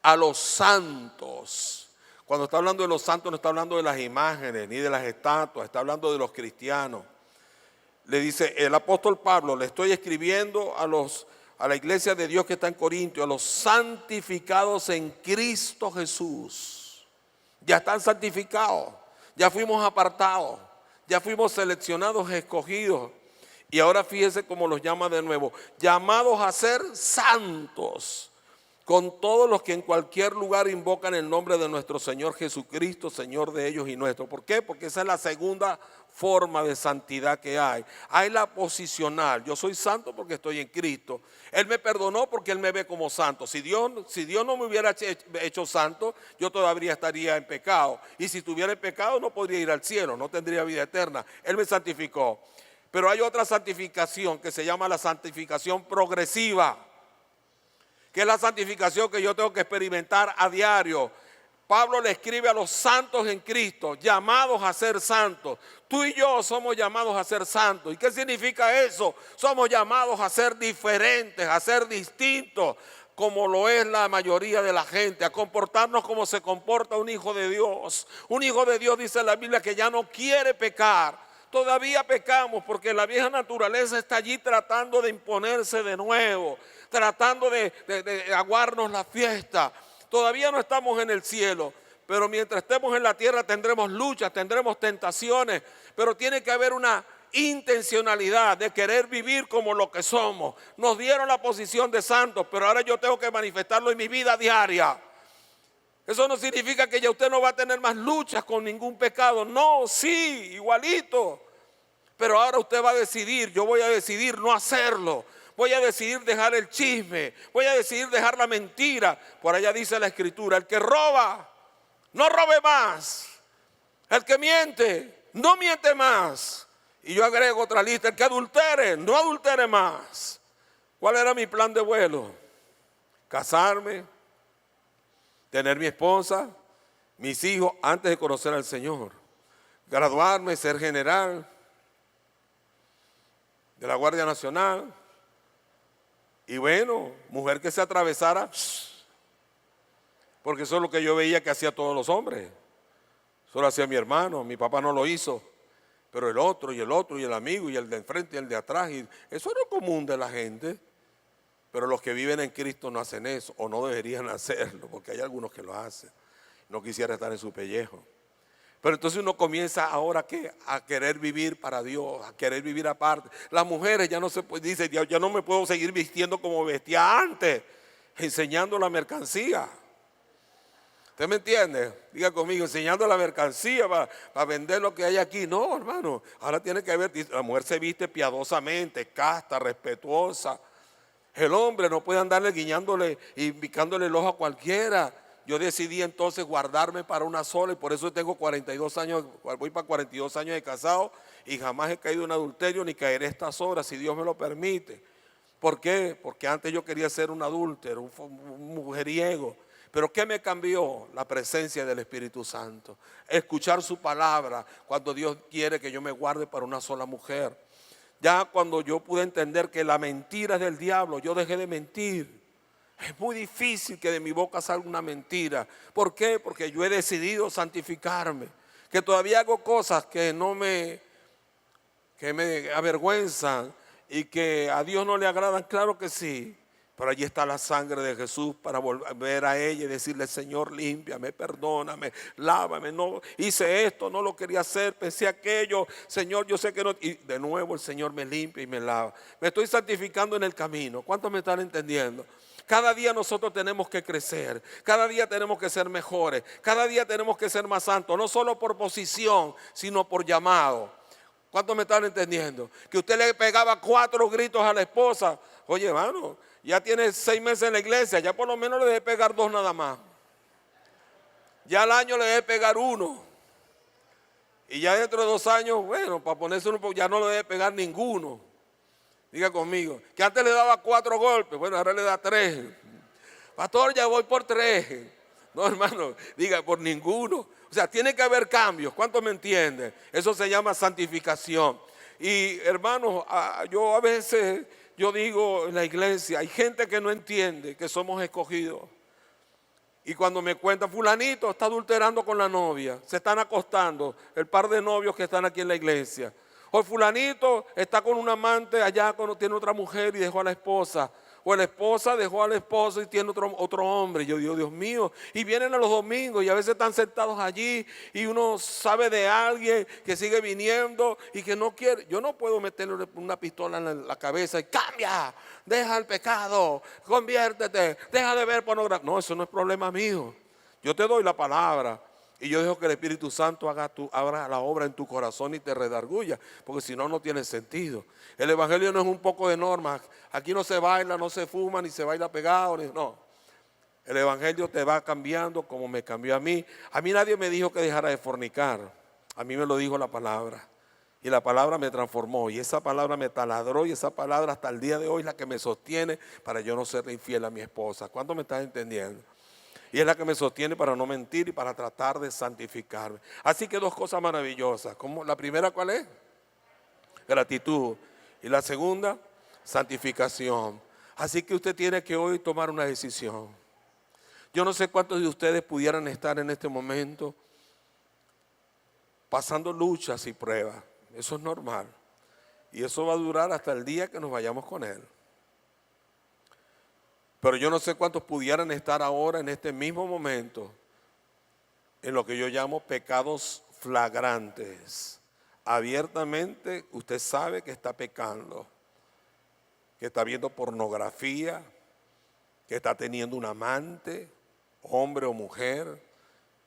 a los santos. Cuando está hablando de los santos no está hablando de las imágenes ni de las estatuas, está hablando de los cristianos. Le dice el apóstol Pablo, le estoy escribiendo a la iglesia de Dios que está en Corinto, a los santificados en Cristo Jesús. Ya están santificados, ya fuimos apartados, ya fuimos seleccionados, escogidos. Y ahora fíjese cómo los llama de nuevo, llamados a ser santos, con todos los que en cualquier lugar invocan el nombre de nuestro Señor Jesucristo, Señor de ellos y nuestro. ¿Por qué? Porque esa es la segunda forma de santidad que hay. Hay la posicional. Yo soy santo porque estoy en Cristo. Él me perdonó porque Él me ve como santo. Si Dios no me hubiera hecho santo, yo todavía estaría en pecado. Y si estuviera en pecado no podría ir al cielo, no tendría vida eterna. Él me santificó. Pero hay otra santificación que se llama la santificación progresiva, que es la santificación que yo tengo que experimentar a diario. Pablo le escribe a los santos en Cristo, llamados a ser santos. Tú y yo somos llamados a ser santos. ¿Y qué significa eso? Somos llamados a ser diferentes, a ser distintos, como lo es la mayoría de la gente, a comportarnos como se comporta un hijo de Dios. Un hijo de Dios, dice la Biblia, que ya no quiere pecar. Todavía pecamos porque la vieja naturaleza está allí tratando de imponerse de nuevo, tratando de aguarnos la fiesta. Todavía no estamos en el cielo, pero mientras estemos en la tierra tendremos luchas, tendremos tentaciones, pero tiene que haber una intencionalidad de querer vivir como lo que somos. Nos dieron la posición de santos, pero ahora yo tengo que manifestarlo en mi vida diaria. Eso no significa que ya usted no va a tener más luchas con ningún pecado. No, sí, igualito. Pero ahora usted va a decidir, yo voy a decidir no hacerlo. Voy a decidir dejar el chisme, voy a decidir dejar la mentira. Por allá dice la Escritura, el que roba, no robe más. El que miente, no miente más. Y yo agrego otra lista, el que adultere, no adultere más. ¿Cuál era mi plan de vuelo? Casarme, tener mi esposa, mis hijos antes de conocer al Señor. Graduarme, ser general de la Guardia Nacional. Y bueno, mujer que se atravesara, porque eso es lo que yo veía que hacía todos los hombres. Eso lo hacía mi hermano, mi papá no lo hizo, pero el otro y el amigo y el de enfrente y el de atrás. Y eso era común de la gente, pero los que viven en Cristo no hacen eso, o no deberían hacerlo, porque hay algunos que lo hacen. No quisiera estar en su pellejo. Pero entonces uno comienza ahora ¿qué? A querer vivir para Dios, a querer vivir aparte. Las mujeres ya no se dicen, ya no me puedo seguir vistiendo como vestía antes, enseñando la mercancía. ¿Usted me entiende? Diga conmigo, enseñando la mercancía para vender lo que hay aquí. No, hermano, ahora tiene que ver, la mujer se viste piadosamente, casta, respetuosa. El hombre no puede andarle guiñándole y picándole el ojo a cualquiera. Yo decidí entonces guardarme para una sola y por eso tengo 42 años, voy para 42 años de casado y jamás he caído en adulterio ni caeré estas horas si Dios me lo permite. ¿Por qué? Porque antes yo quería ser un adúltero, un mujeriego. Pero ¿qué me cambió? La presencia del Espíritu Santo. Escuchar su palabra cuando Dios quiere que yo me guarde para una sola mujer. Ya cuando yo pude entender que la mentira es del diablo, yo dejé de mentir. Es muy difícil que de mi boca salga una mentira. ¿Por qué? Porque yo he decidido santificarme. Que todavía hago cosas que me avergüenzan y que a Dios no le agradan. Claro que sí. Pero allí está la sangre de Jesús para volver a ella y decirle, Señor, límpiame, perdóname, lávame. No hice esto, no lo quería hacer, pensé aquello. Señor, yo sé que no. Y de nuevo el Señor me limpia y me lava. Me estoy santificando en el camino. ¿Cuántos me están entendiendo? Cada día nosotros tenemos que crecer, cada día tenemos que ser mejores, cada día tenemos que ser más santos, no solo por posición, sino por llamado. ¿Cuántos me están entendiendo? Que usted le pegaba 4 gritos a la esposa. Oye, hermano, ya tiene 6 meses en la iglesia, ya por lo menos le debe pegar 2 nada más. Ya al año le debe pegar 1. Y ya dentro de 2 años, bueno, para ponerse uno, ya no le debe pegar ninguno. Diga conmigo, que antes le daba 4 golpes, bueno, ahora le da 3. Pastor, ya voy por 3. No, hermano, diga por ninguno. O sea, tiene que haber cambios. ¿Cuántos me entienden? Eso se llama santificación. Y hermanos, yo a veces, yo digo en la iglesia, hay gente que no entiende que somos escogidos. Y cuando me cuentan, fulanito está adulterando con la novia, se están acostando, el par de novios que están aquí en la iglesia. O el fulanito está con un amante allá cuando tiene otra mujer y dejó a la esposa. O la esposa dejó al esposo y tiene otro hombre. Yo digo, Dios mío. Y vienen a los domingos y a veces están sentados allí y uno sabe de alguien que sigue viniendo y que no quiere. Yo no puedo meterle una pistola en la cabeza y cambia, deja el pecado, conviértete, deja de ver pornografía. No, eso no es problema mío. Yo te doy la palabra. Y yo dejo que el Espíritu Santo haga la obra en tu corazón y te redarguya, porque si no, no tiene sentido. El Evangelio no es un poco de normas. Aquí no se baila, no se fuma, ni se baila pegado. No. El Evangelio te va cambiando como me cambió a mí. A mí nadie me dijo que dejara de fornicar. A mí me lo dijo la palabra. Y la palabra me transformó, y esa palabra me taladró, y esa palabra hasta el día de hoy es la que me sostiene para yo no serle infiel a mi esposa. ¿Cuánto me estás entendiendo? Y es la que me sostiene para no mentir y para tratar de santificarme. Así que dos cosas maravillosas. La primera, ¿cuál es? Gratitud. Y la segunda, santificación. Así que usted tiene que hoy tomar una decisión. Yo no sé cuántos de ustedes pudieran estar en este momento pasando luchas y pruebas. Eso es normal. Y eso va a durar hasta el día que nos vayamos con Él. Pero yo no sé cuántos pudieran estar ahora en este mismo momento en lo que yo llamo pecados flagrantes. Abiertamente usted sabe que está pecando, que está viendo pornografía, que está teniendo un amante, hombre o mujer,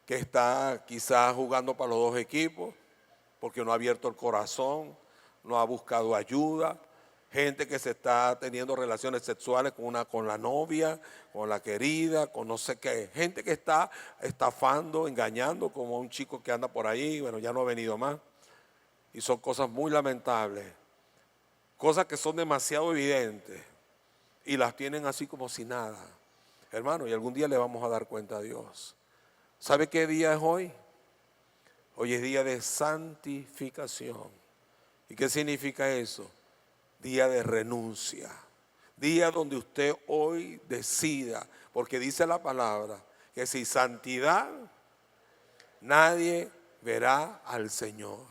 que está quizás jugando para los dos equipos porque no ha abierto el corazón, no ha buscado ayuda. Gente que se está teniendo relaciones sexuales con la novia, con la querida, con no sé qué. Gente que está estafando, engañando, como un chico que anda por ahí, bueno, ya no ha venido más. Y son cosas muy lamentables, cosas que son demasiado evidentes y las tienen así como si nada. Hermano, y algún día le vamos a dar cuenta a Dios. ¿Sabe qué día es hoy? Hoy es día de santificación. ¿Y qué significa eso? Día de renuncia. Día donde usted hoy decida, porque dice la palabra, que sin santidad nadie verá al Señor.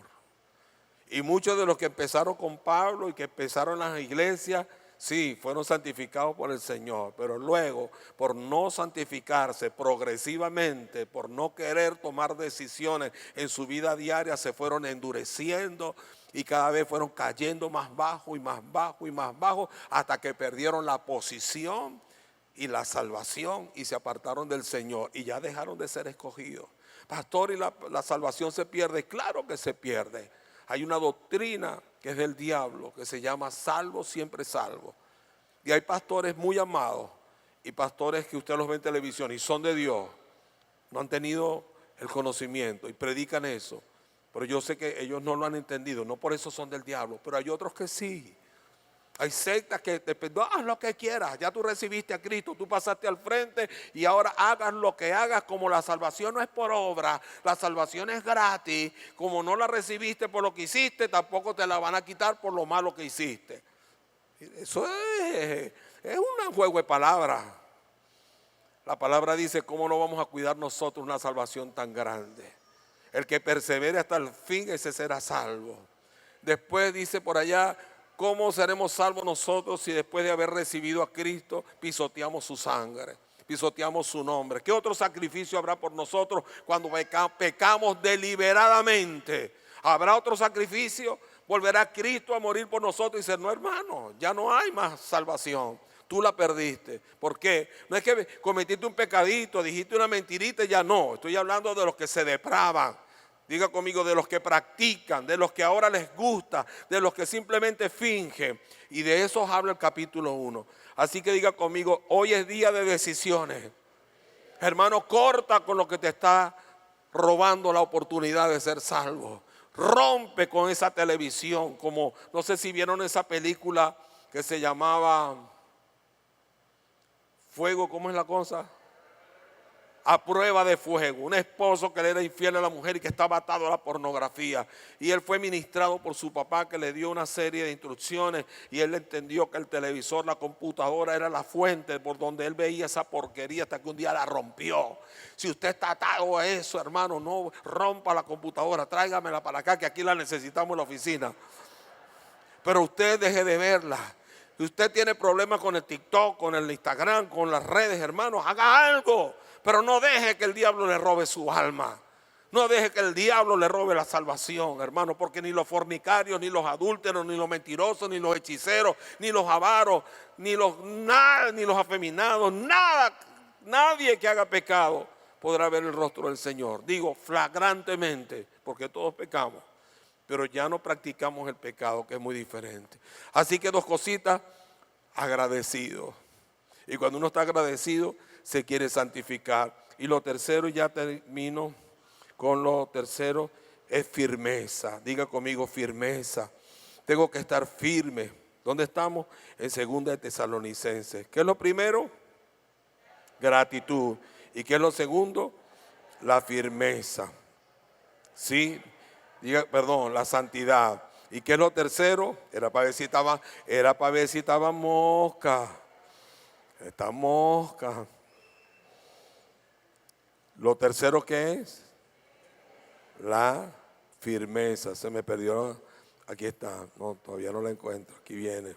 Y muchos de los que empezaron con Pablo y que empezaron las iglesias, sí, fueron santificados por el Señor, pero luego, por no santificarse progresivamente, por no querer tomar decisiones en su vida diaria, se fueron endureciendo y cada vez fueron cayendo más bajo y más bajo y más bajo, hasta que perdieron la posición y la salvación y se apartaron del Señor y ya dejaron de ser escogidos. Pastor, ¿y la salvación se pierde? Claro que se pierde. Hay una doctrina que es del diablo, que se llama salvo, siempre salvo. Y hay pastores muy amados y pastores que usted los ve en televisión y son de Dios. No han tenido el conocimiento y predican eso. Pero yo sé que ellos no lo han entendido, no por eso son del diablo. Pero hay otros que sí. Hay sectas que te piden, haz lo que quieras, ya tú recibiste a Cristo, tú pasaste al frente y ahora hagas lo que hagas, como la salvación no es por obra, la salvación es gratis, como no la recibiste por lo que hiciste, tampoco te la van a quitar por lo malo que hiciste. Eso es un juego de palabras. La palabra dice, ¿cómo no vamos a cuidar nosotros una salvación tan grande? El que persevere hasta el fin, ese será salvo. Después dice por allá, ¿cómo seremos salvos nosotros si después de haber recibido a Cristo pisoteamos su sangre, pisoteamos su nombre? ¿Qué otro sacrificio habrá por nosotros cuando pecamos deliberadamente? ¿Habrá otro sacrificio? ¿Volverá Cristo a morir por nosotros y dice, no, hermano, ya no hay más salvación? Tú la perdiste. ¿Por qué? No es que cometiste un pecadito, dijiste una mentirita y ya no. Estoy hablando de los que se depravan. Diga conmigo, de los que practican, de los que ahora les gusta, de los que simplemente fingen. Y de esos habla el capítulo 1. Así que diga conmigo, hoy es día de decisiones. Hermano, corta con lo que te está robando la oportunidad de ser salvo. Rompe con esa televisión, como no sé si vieron esa película que se llamaba Fuego, ¿cómo es la cosa? A prueba de fuego. Un esposo que le era infiel a la mujer y que estaba atado a la pornografía. Y él fue ministrado por su papá, que le dio una serie de instrucciones. Y él entendió que el televisor, la computadora era la fuente por donde él veía esa porquería, hasta que un día la rompió. Si usted está atado a eso, hermano, no rompa la computadora, tráigamela para acá, que aquí la necesitamos en la oficina. Pero usted deje de verla. Si usted tiene problemas con el TikTok, con el Instagram, con las redes, hermanos, haga algo. Pero no deje que el diablo le robe su alma. No deje que el diablo le robe la salvación, hermano, porque ni los fornicarios, ni los adúlteros, ni los mentirosos, ni los hechiceros, ni los avaros, ni los afeminados, nadie que haga pecado podrá ver el rostro del Señor. Digo flagrantemente, porque todos pecamos, pero ya no practicamos el pecado, que es muy diferente. Así que dos cositas, agradecido. Y cuando uno está agradecido, se quiere santificar. Y lo tercero, ya termino con lo tercero, es firmeza. Diga conmigo firmeza. Tengo que estar firme. ¿Dónde estamos? En 2 de Tesalonicenses. ¿Qué es lo primero? Gratitud. ¿Y qué es lo segundo? La firmeza. Sí, diga, perdón, la santidad. ¿Y qué es lo tercero? Era para ver si estaba mosca. Está mosca. Lo tercero, ¿qué es? La firmeza. Se me perdió. Aquí está. No, todavía no la encuentro. Aquí viene.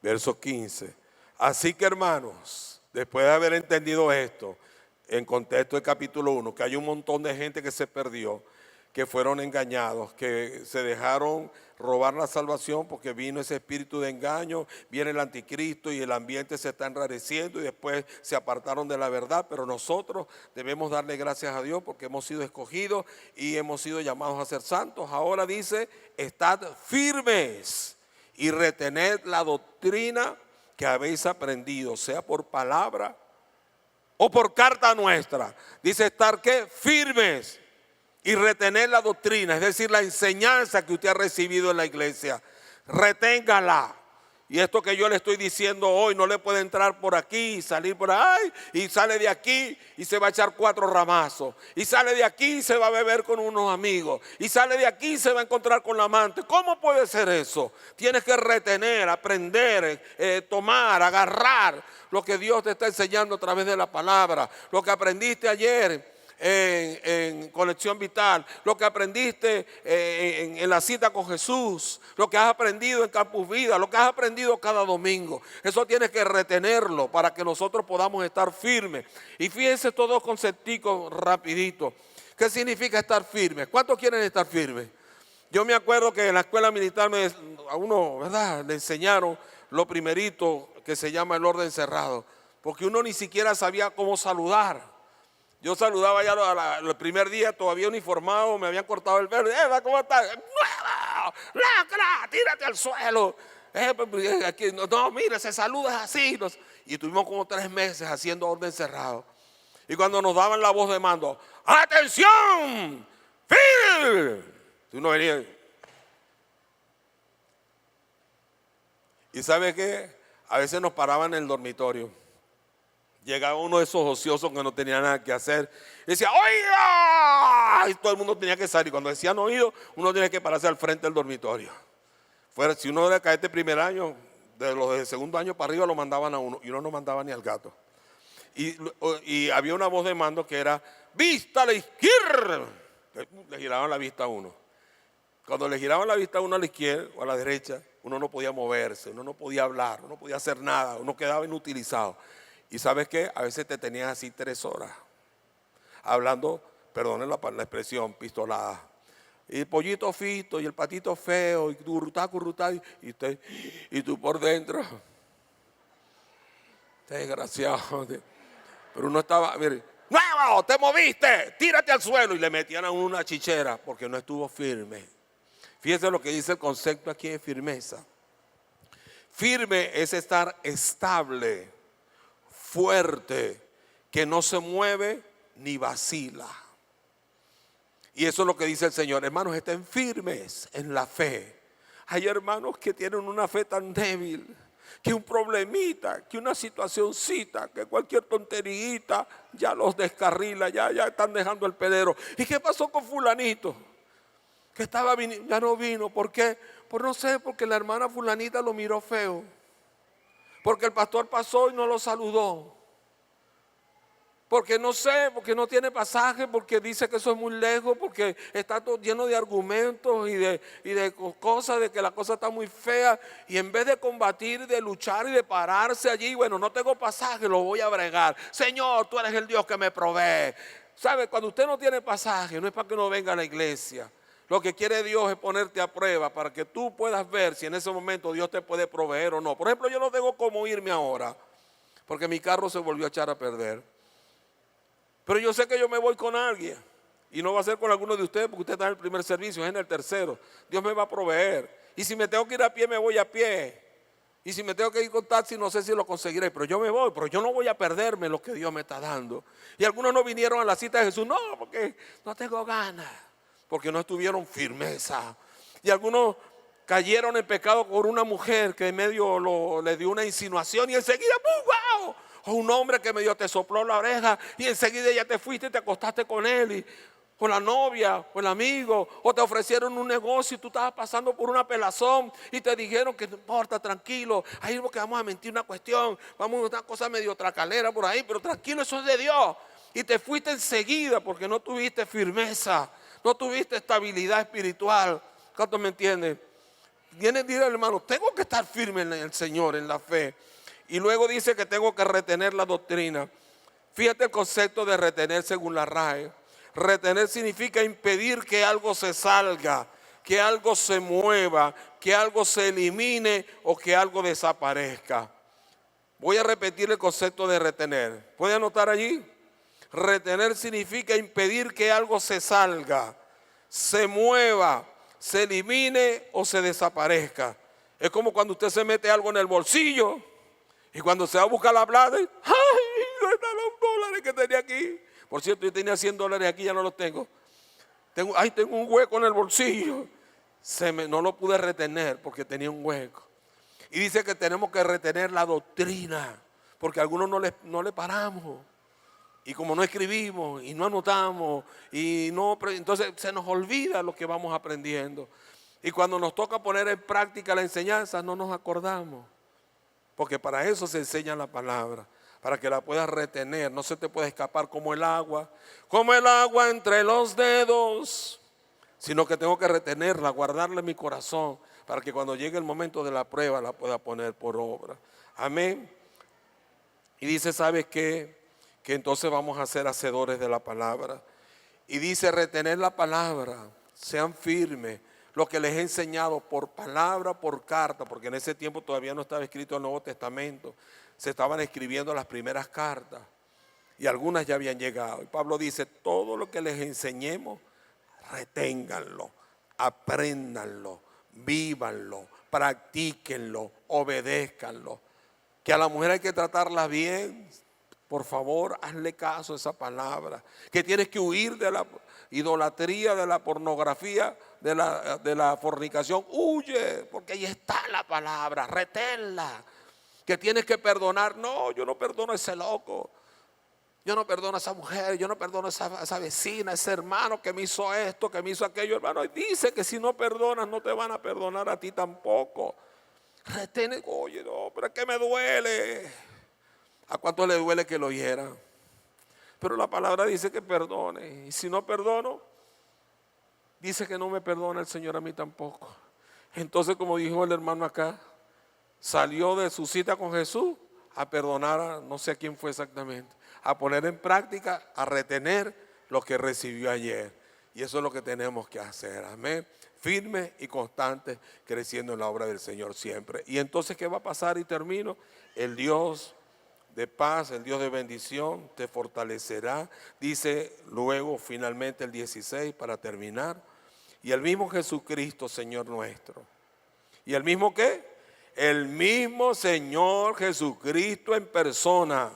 Verso 15. Así que, hermanos, después de haber entendido esto, en contexto del capítulo 1, que hay un montón de gente que se perdió, que fueron engañados, que se dejaron robar la salvación porque vino ese espíritu de engaño, viene el anticristo y el ambiente se está enrareciendo y después se apartaron de la verdad, pero nosotros debemos darle gracias a Dios porque hemos sido escogidos y hemos sido llamados a ser santos. Ahora dice, estad firmes y retened la doctrina que habéis aprendido, sea por palabra o por carta nuestra. Dice estar ¿qué? Firmes y retener la doctrina, es decir, la enseñanza que usted ha recibido en la iglesia. Reténgala. Y esto que yo le estoy diciendo hoy no le puede entrar por aquí y salir por ahí, y sale de aquí y se va a echar 4 ramazos, y sale de aquí y se va a beber con unos amigos, y sale de aquí y se va a encontrar con la amante. ¿Cómo puede ser eso? Tienes que retener, aprender, tomar, agarrar lo que Dios te está enseñando a través de la palabra, lo que aprendiste ayer en Conexión Vital, lo que aprendiste en la cita con Jesús, lo que has aprendido en Campus Vida, lo que has aprendido cada domingo. Eso tienes que retenerlo para que nosotros podamos estar firmes. Y fíjense estos 2 concepticos rapidito. ¿Qué significa estar firme? ¿Cuántos quieren estar firmes? Yo me acuerdo que en la escuela militar a uno, ¿verdad?, le enseñaron lo primerito que se llama el orden cerrado, porque uno ni siquiera sabía cómo saludar. Yo saludaba ya el primer día todavía uniformado, me habían cortado el pelo. Eva, ¿cómo estás? ¡Nueva! ¡Lacra! ¡Tírate al suelo! Aquí, no, mira, se saluda así. Y estuvimos como 3 meses haciendo orden cerrado. Y cuando nos daban la voz de mando, ¡atención! ¡Firme! Y uno venía. ¿Y sabe qué? A veces nos paraban en el dormitorio. Llegaba uno de esos ociosos que no tenía nada que hacer y decía, ¡oiga! Y todo el mundo tenía que salir. Cuando decían oído, uno tenía que pararse al frente del dormitorio. Si uno era caer de primer año, de los de segundo año para arriba lo mandaban a uno y uno no mandaba ni al gato. Y había una voz de mando que era, ¡vista a la izquierda! Le giraban la vista a uno. Cuando le giraban la vista a uno a la izquierda o a la derecha, uno no podía moverse, uno no podía hablar, uno no podía hacer nada, uno quedaba inutilizado. Y ¿sabes qué? A veces te tenías así 3 horas hablando, perdonen la expresión, pistolada. Y el pollito fito y el patito feo y currutá, y tú por dentro. Desgraciado. Pero uno estaba, mire, ¡nuevo! ¡Te moviste! ¡Tírate al suelo! Y le metían a uno una chichera porque no estuvo firme. Fíjese lo que dice el concepto aquí de firmeza. Firme es estar estable, fuerte, que no se mueve ni vacila. Y eso es lo que dice el Señor. Hermanos, estén firmes en la fe. Hay hermanos que tienen una fe tan débil, que un problemita, que una situacioncita, que cualquier tonterita ya los descarrila, ya están dejando el pedero. ¿Y qué pasó con fulanito? Que estaba viniendo, ya no vino. ¿Por qué? Pues no sé, porque la hermana fulanita lo miró feo. Porque el pastor pasó y no lo saludó. Porque no sé, porque no tiene pasaje, porque dice que eso es muy lejos, porque está todo lleno de argumentos y de cosas, de que la cosa está muy fea. Y en vez de combatir, de luchar y de pararse allí, bueno, no tengo pasaje, lo voy a bregar. Señor, tú eres el Dios que me provee. ¿Sabe? Cuando usted no tiene pasaje, no es para que no venga a la iglesia. Lo que quiere Dios es ponerte a prueba para que tú puedas ver si en ese momento Dios te puede proveer o no. Por ejemplo, yo no tengo cómo irme ahora, porque mi carro se volvió a echar a perder. Pero yo sé que yo me voy con alguien y no va a ser con alguno de ustedes porque usted está en el primer servicio, es en el tercero. Dios me va a proveer. Y si me tengo que ir a pie, me voy a pie. Y si me tengo que ir con taxi, no sé si lo conseguiré, pero yo me voy, pero yo no voy a perderme lo que Dios me está dando. Y algunos no vinieron a la cita de Jesús, no, porque no tengo ganas, porque no tuvieron firmeza. Y algunos cayeron en pecado por una mujer que en medio le dio una insinuación y enseguida, ¡wow! O un hombre que medio te sopló la oreja y enseguida ya te fuiste y te acostaste con él. Y con la novia, o el amigo, o te ofrecieron un negocio y tú estabas pasando por una pelazón y te dijeron que no importa, tranquilo, ahí es porque vamos a mentir una cuestión, vamos a una cosa medio tracalera por ahí, pero tranquilo, eso es de Dios. Y te fuiste enseguida porque no tuviste firmeza, no tuviste estabilidad espiritual. ¿Cuántos me entienden? Viene a decir al hermano, tengo que estar firme en el Señor, en la fe. Y luego dice que tengo que retener la doctrina. Fíjate el concepto de retener según la RAE. Retener significa impedir que algo se salga, que algo se mueva, que algo se elimine o que algo desaparezca. Voy a repetir el concepto de retener. ¿Puede anotar allí? Retener significa impedir que algo se salga, se mueva, se elimine o se desaparezca. Es como cuando usted se mete algo en el bolsillo y cuando se va a buscar la plata, ¡ay! ¿Dónde están los dólares que tenía aquí? Por cierto, yo tenía $100 aquí, ya no los tengo. Tengo un hueco en el bolsillo. No lo pude retener porque tenía un hueco. Y dice que tenemos que retener la doctrina, porque a algunos no le paramos. Y como no escribimos y no anotamos, entonces se nos olvida lo que vamos aprendiendo. Y cuando nos toca poner en práctica la enseñanza, no nos acordamos. Porque para eso se enseña la palabra, para que la puedas retener, no se te puede escapar como el agua entre los dedos, sino que tengo que retenerla, guardarla en mi corazón, para que cuando llegue el momento de la prueba la pueda poner por obra. Amén. Y dice, ¿sabes qué? Que entonces vamos a ser hacedores de la palabra. Y dice, retener la palabra, sean firmes. Lo que les he enseñado por palabra, por carta, porque en ese tiempo todavía no estaba escrito el Nuevo Testamento. Se estaban escribiendo las primeras cartas y algunas ya habían llegado. Y Pablo dice, todo lo que les enseñemos, reténganlo, apréndanlo, vívanlo, practíquenlo, obedézcanlo. Que a la mujer hay que tratarla bien, por favor, hazle caso a esa palabra. Que tienes que huir de la idolatría, de la pornografía, de la fornicación. Huye, porque ahí está la palabra, reténla. Que tienes que perdonar. No, yo no perdono a ese loco, yo no perdono a esa mujer, yo no perdono a esa vecina, a ese hermano que me hizo esto, que me hizo aquello. Hermano, dice que si no perdonas no te van a perdonar a ti tampoco. Retén, oye, no, pero es que me duele. ¿A cuánto le duele que lo hieran? Pero la palabra dice que perdone, y si no perdono, dice que no me perdona el Señor a mí tampoco. Entonces, como dijo el hermano acá, salió de su cita con Jesús a perdonar a no sé quién fue exactamente, a poner en práctica, a retener lo que recibió ayer. Y eso es lo que tenemos que hacer, amén. Firme y constante, creciendo en la obra del Señor siempre. Y entonces, ¿qué va a pasar? Y termino. El Dios de paz, el Dios de bendición te fortalecerá. Dice luego finalmente el 16 para terminar. Y el mismo Jesucristo, Señor nuestro. ¿Y el mismo qué? El mismo Señor Jesucristo en persona,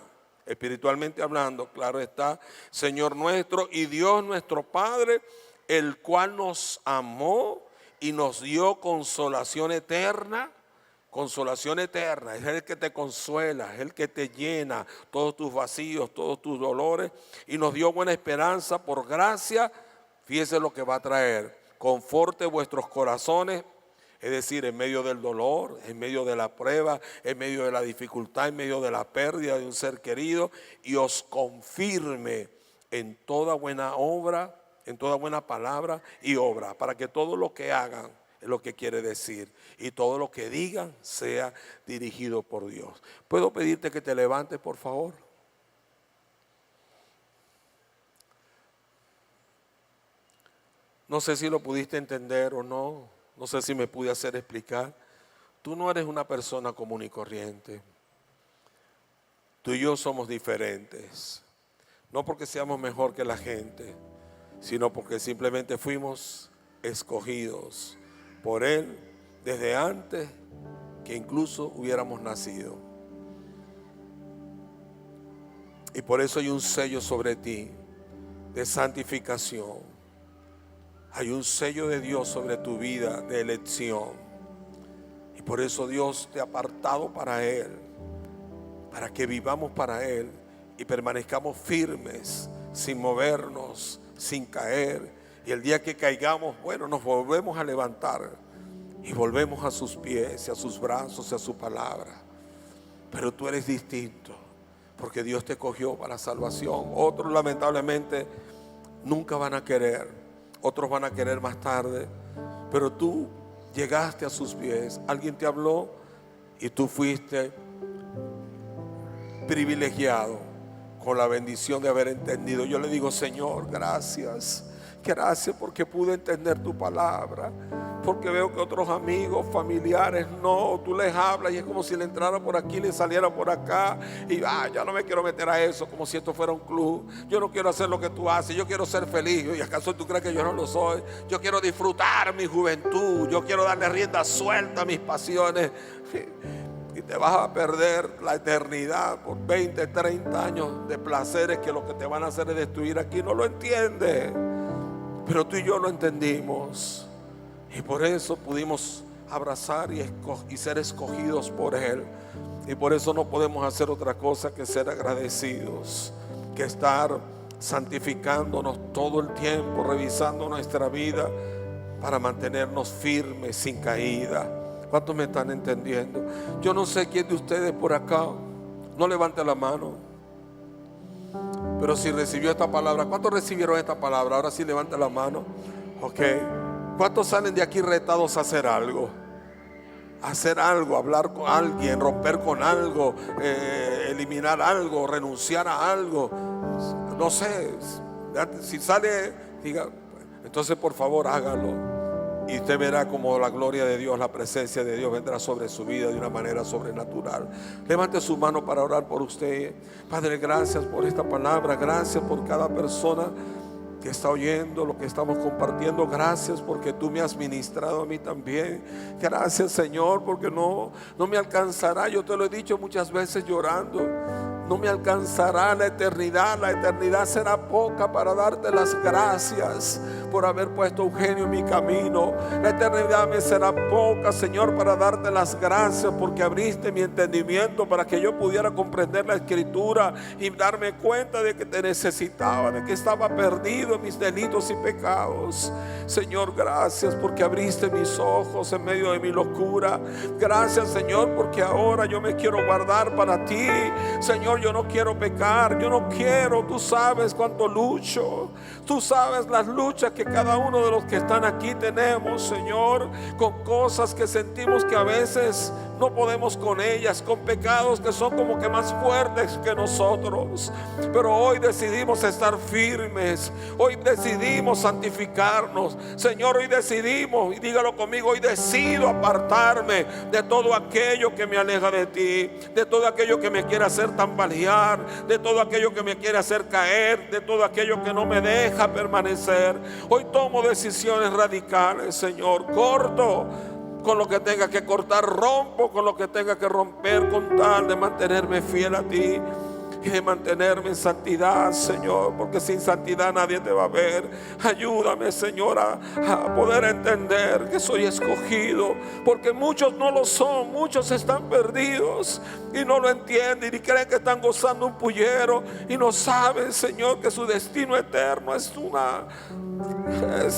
espiritualmente hablando, claro está, Señor nuestro y Dios nuestro Padre, el cual nos amó y nos dio consolación eterna. Consolación eterna, es el que te consuela, es el que te llena todos tus vacíos, todos tus dolores, y nos dio buena esperanza por gracia. Fíjese lo que va a traer: conforte vuestros corazones, es decir, en medio del dolor, en medio de la prueba, en medio de la dificultad, en medio de la pérdida de un ser querido, y os confirme en toda buena obra, en toda buena palabra y obra, para que todo lo que hagan, es lo que quiere decir, y todo lo que digan sea dirigido por Dios. ¿Puedo pedirte que te levantes, por favor? No sé si lo pudiste entender o no, no sé si me pude hacer explicar. Tú no eres una persona común y corriente. Tú y yo somos diferentes, no porque seamos mejor que la gente, sino porque simplemente fuimos escogidos por Él desde antes que incluso hubiéramos nacido. Y por eso hay un sello sobre ti de santificación. Hay un sello de Dios sobre tu vida de elección. Y por eso Dios te ha apartado para Él, para que vivamos para Él y permanezcamos firmes, sin movernos, sin caer. Y el día que caigamos, bueno, nos volvemos a levantar y volvemos a sus pies y a sus brazos y a su palabra. Pero tú eres distinto, porque Dios te cogió para salvación. Otros lamentablemente nunca van a querer, otros van a querer más tarde, pero tú llegaste a sus pies. Alguien te habló y tú fuiste privilegiado con la bendición de haber entendido. Yo le digo, Señor, gracias. Gracias porque pude entender tu palabra. Porque veo que otros amigos, familiares, no, tú les hablas y es como si le entrara por aquí, le saliera por acá. Y ya no me quiero meter a eso, como si esto fuera un club. Yo no quiero hacer lo que tú haces, yo quiero ser feliz. ¿Y acaso tú crees que yo no lo soy? Yo quiero disfrutar mi juventud, yo quiero darle rienda suelta a mis pasiones. Y te vas a perder la eternidad por 20, 30 años de placeres que lo que te van a hacer es destruir aquí. No lo entiendes, pero tú y yo lo entendimos. Y por eso pudimos abrazar y ser escogidos por Él. Y por eso no podemos hacer otra cosa que ser agradecidos, que estar santificándonos todo el tiempo, revisando nuestra vida para mantenernos firmes, sin caída. ¿Cuántos me están entendiendo? Yo no sé quién de ustedes por acá, no levante la mano, pero si recibió esta palabra. ¿Cuántos recibieron esta palabra? Ahora sí levante la mano. Ok. ¿Cuántos salen de aquí retados a hacer algo? Hacer algo, hablar con alguien, romper con algo, eliminar algo, renunciar a algo. No sé, si sale, diga, entonces por favor hágalo. Y usted verá como la gloria de Dios, la presencia de Dios vendrá sobre su vida de una manera sobrenatural. Levante su mano para orar por usted. Padre, gracias por esta palabra. Gracias por cada persona que está oyendo lo que estamos compartiendo. Gracias porque tú me has ministrado a mí también. Gracias, Señor, porque no me alcanzará. Yo te lo he dicho muchas veces llorando. No me alcanzará la eternidad. La eternidad será poca para darte las gracias por haber puesto a Eugenio en mi camino. La eternidad me será poca, Señor, para darte las gracias porque abriste mi entendimiento para que yo pudiera comprender la Escritura y darme cuenta de que te necesitaba, de que estaba perdido en mis delitos y pecados. Señor, gracias porque abriste mis ojos en medio de mi locura. Gracias, Señor, porque ahora yo me quiero guardar para ti. Señor, yo no quiero pecar, yo no quiero, tú sabes cuánto lucho, tú sabes las luchas que cada uno de los que están aquí tenemos, Señor, con cosas que sentimos que a veces no podemos con ellas, con pecados que son como que más fuertes que nosotros. Pero hoy decidimos estar firmes, hoy decidimos santificarnos, Señor, hoy decidimos, y dígalo conmigo, hoy decido apartarme de todo aquello que me aleja de ti, de todo aquello que me quiere hacer tambalear, de todo aquello que me quiere hacer caer, de todo aquello que no me deja permanecer. Hoy tomo decisiones radicales, Señor. Corto con lo que tenga que cortar, rompo con lo que tenga que romper, con tal de mantenerme fiel a ti y de mantenerme en santidad, Señor, porque sin santidad nadie te va a ver. Ayúdame, Señor, a poder entender que soy escogido, porque muchos no lo son, muchos están perdidos y no lo entienden y creen que están gozando un pullero y no saben, Señor, que su destino eterno es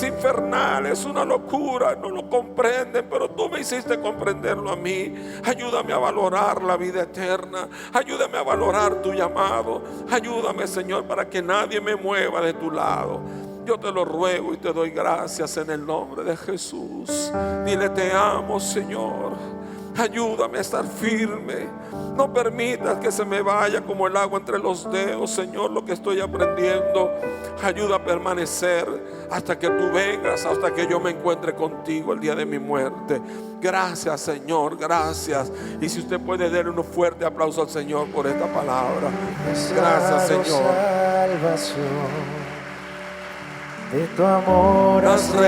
infernal, es una locura, no lo comprenden, pero tú me hiciste comprenderlo a mí. Ayúdame a valorar la vida eterna, ayúdame a valorar tu llamado, ayúdame, Señor, para que nadie me mueva de tu lado. Yo te lo ruego y te doy gracias en el nombre de Jesús. Dile: te amo, Señor. Ayúdame a estar firme. No permitas que se me vaya como el agua entre los dedos, Señor, lo que estoy aprendiendo. Ayuda a permanecer hasta que tú vengas, hasta que yo me encuentre contigo el día de mi muerte. Gracias, Señor, gracias. Y si usted puede darle un fuerte aplauso al Señor por esta palabra. Gracias, Señor. De tu amor has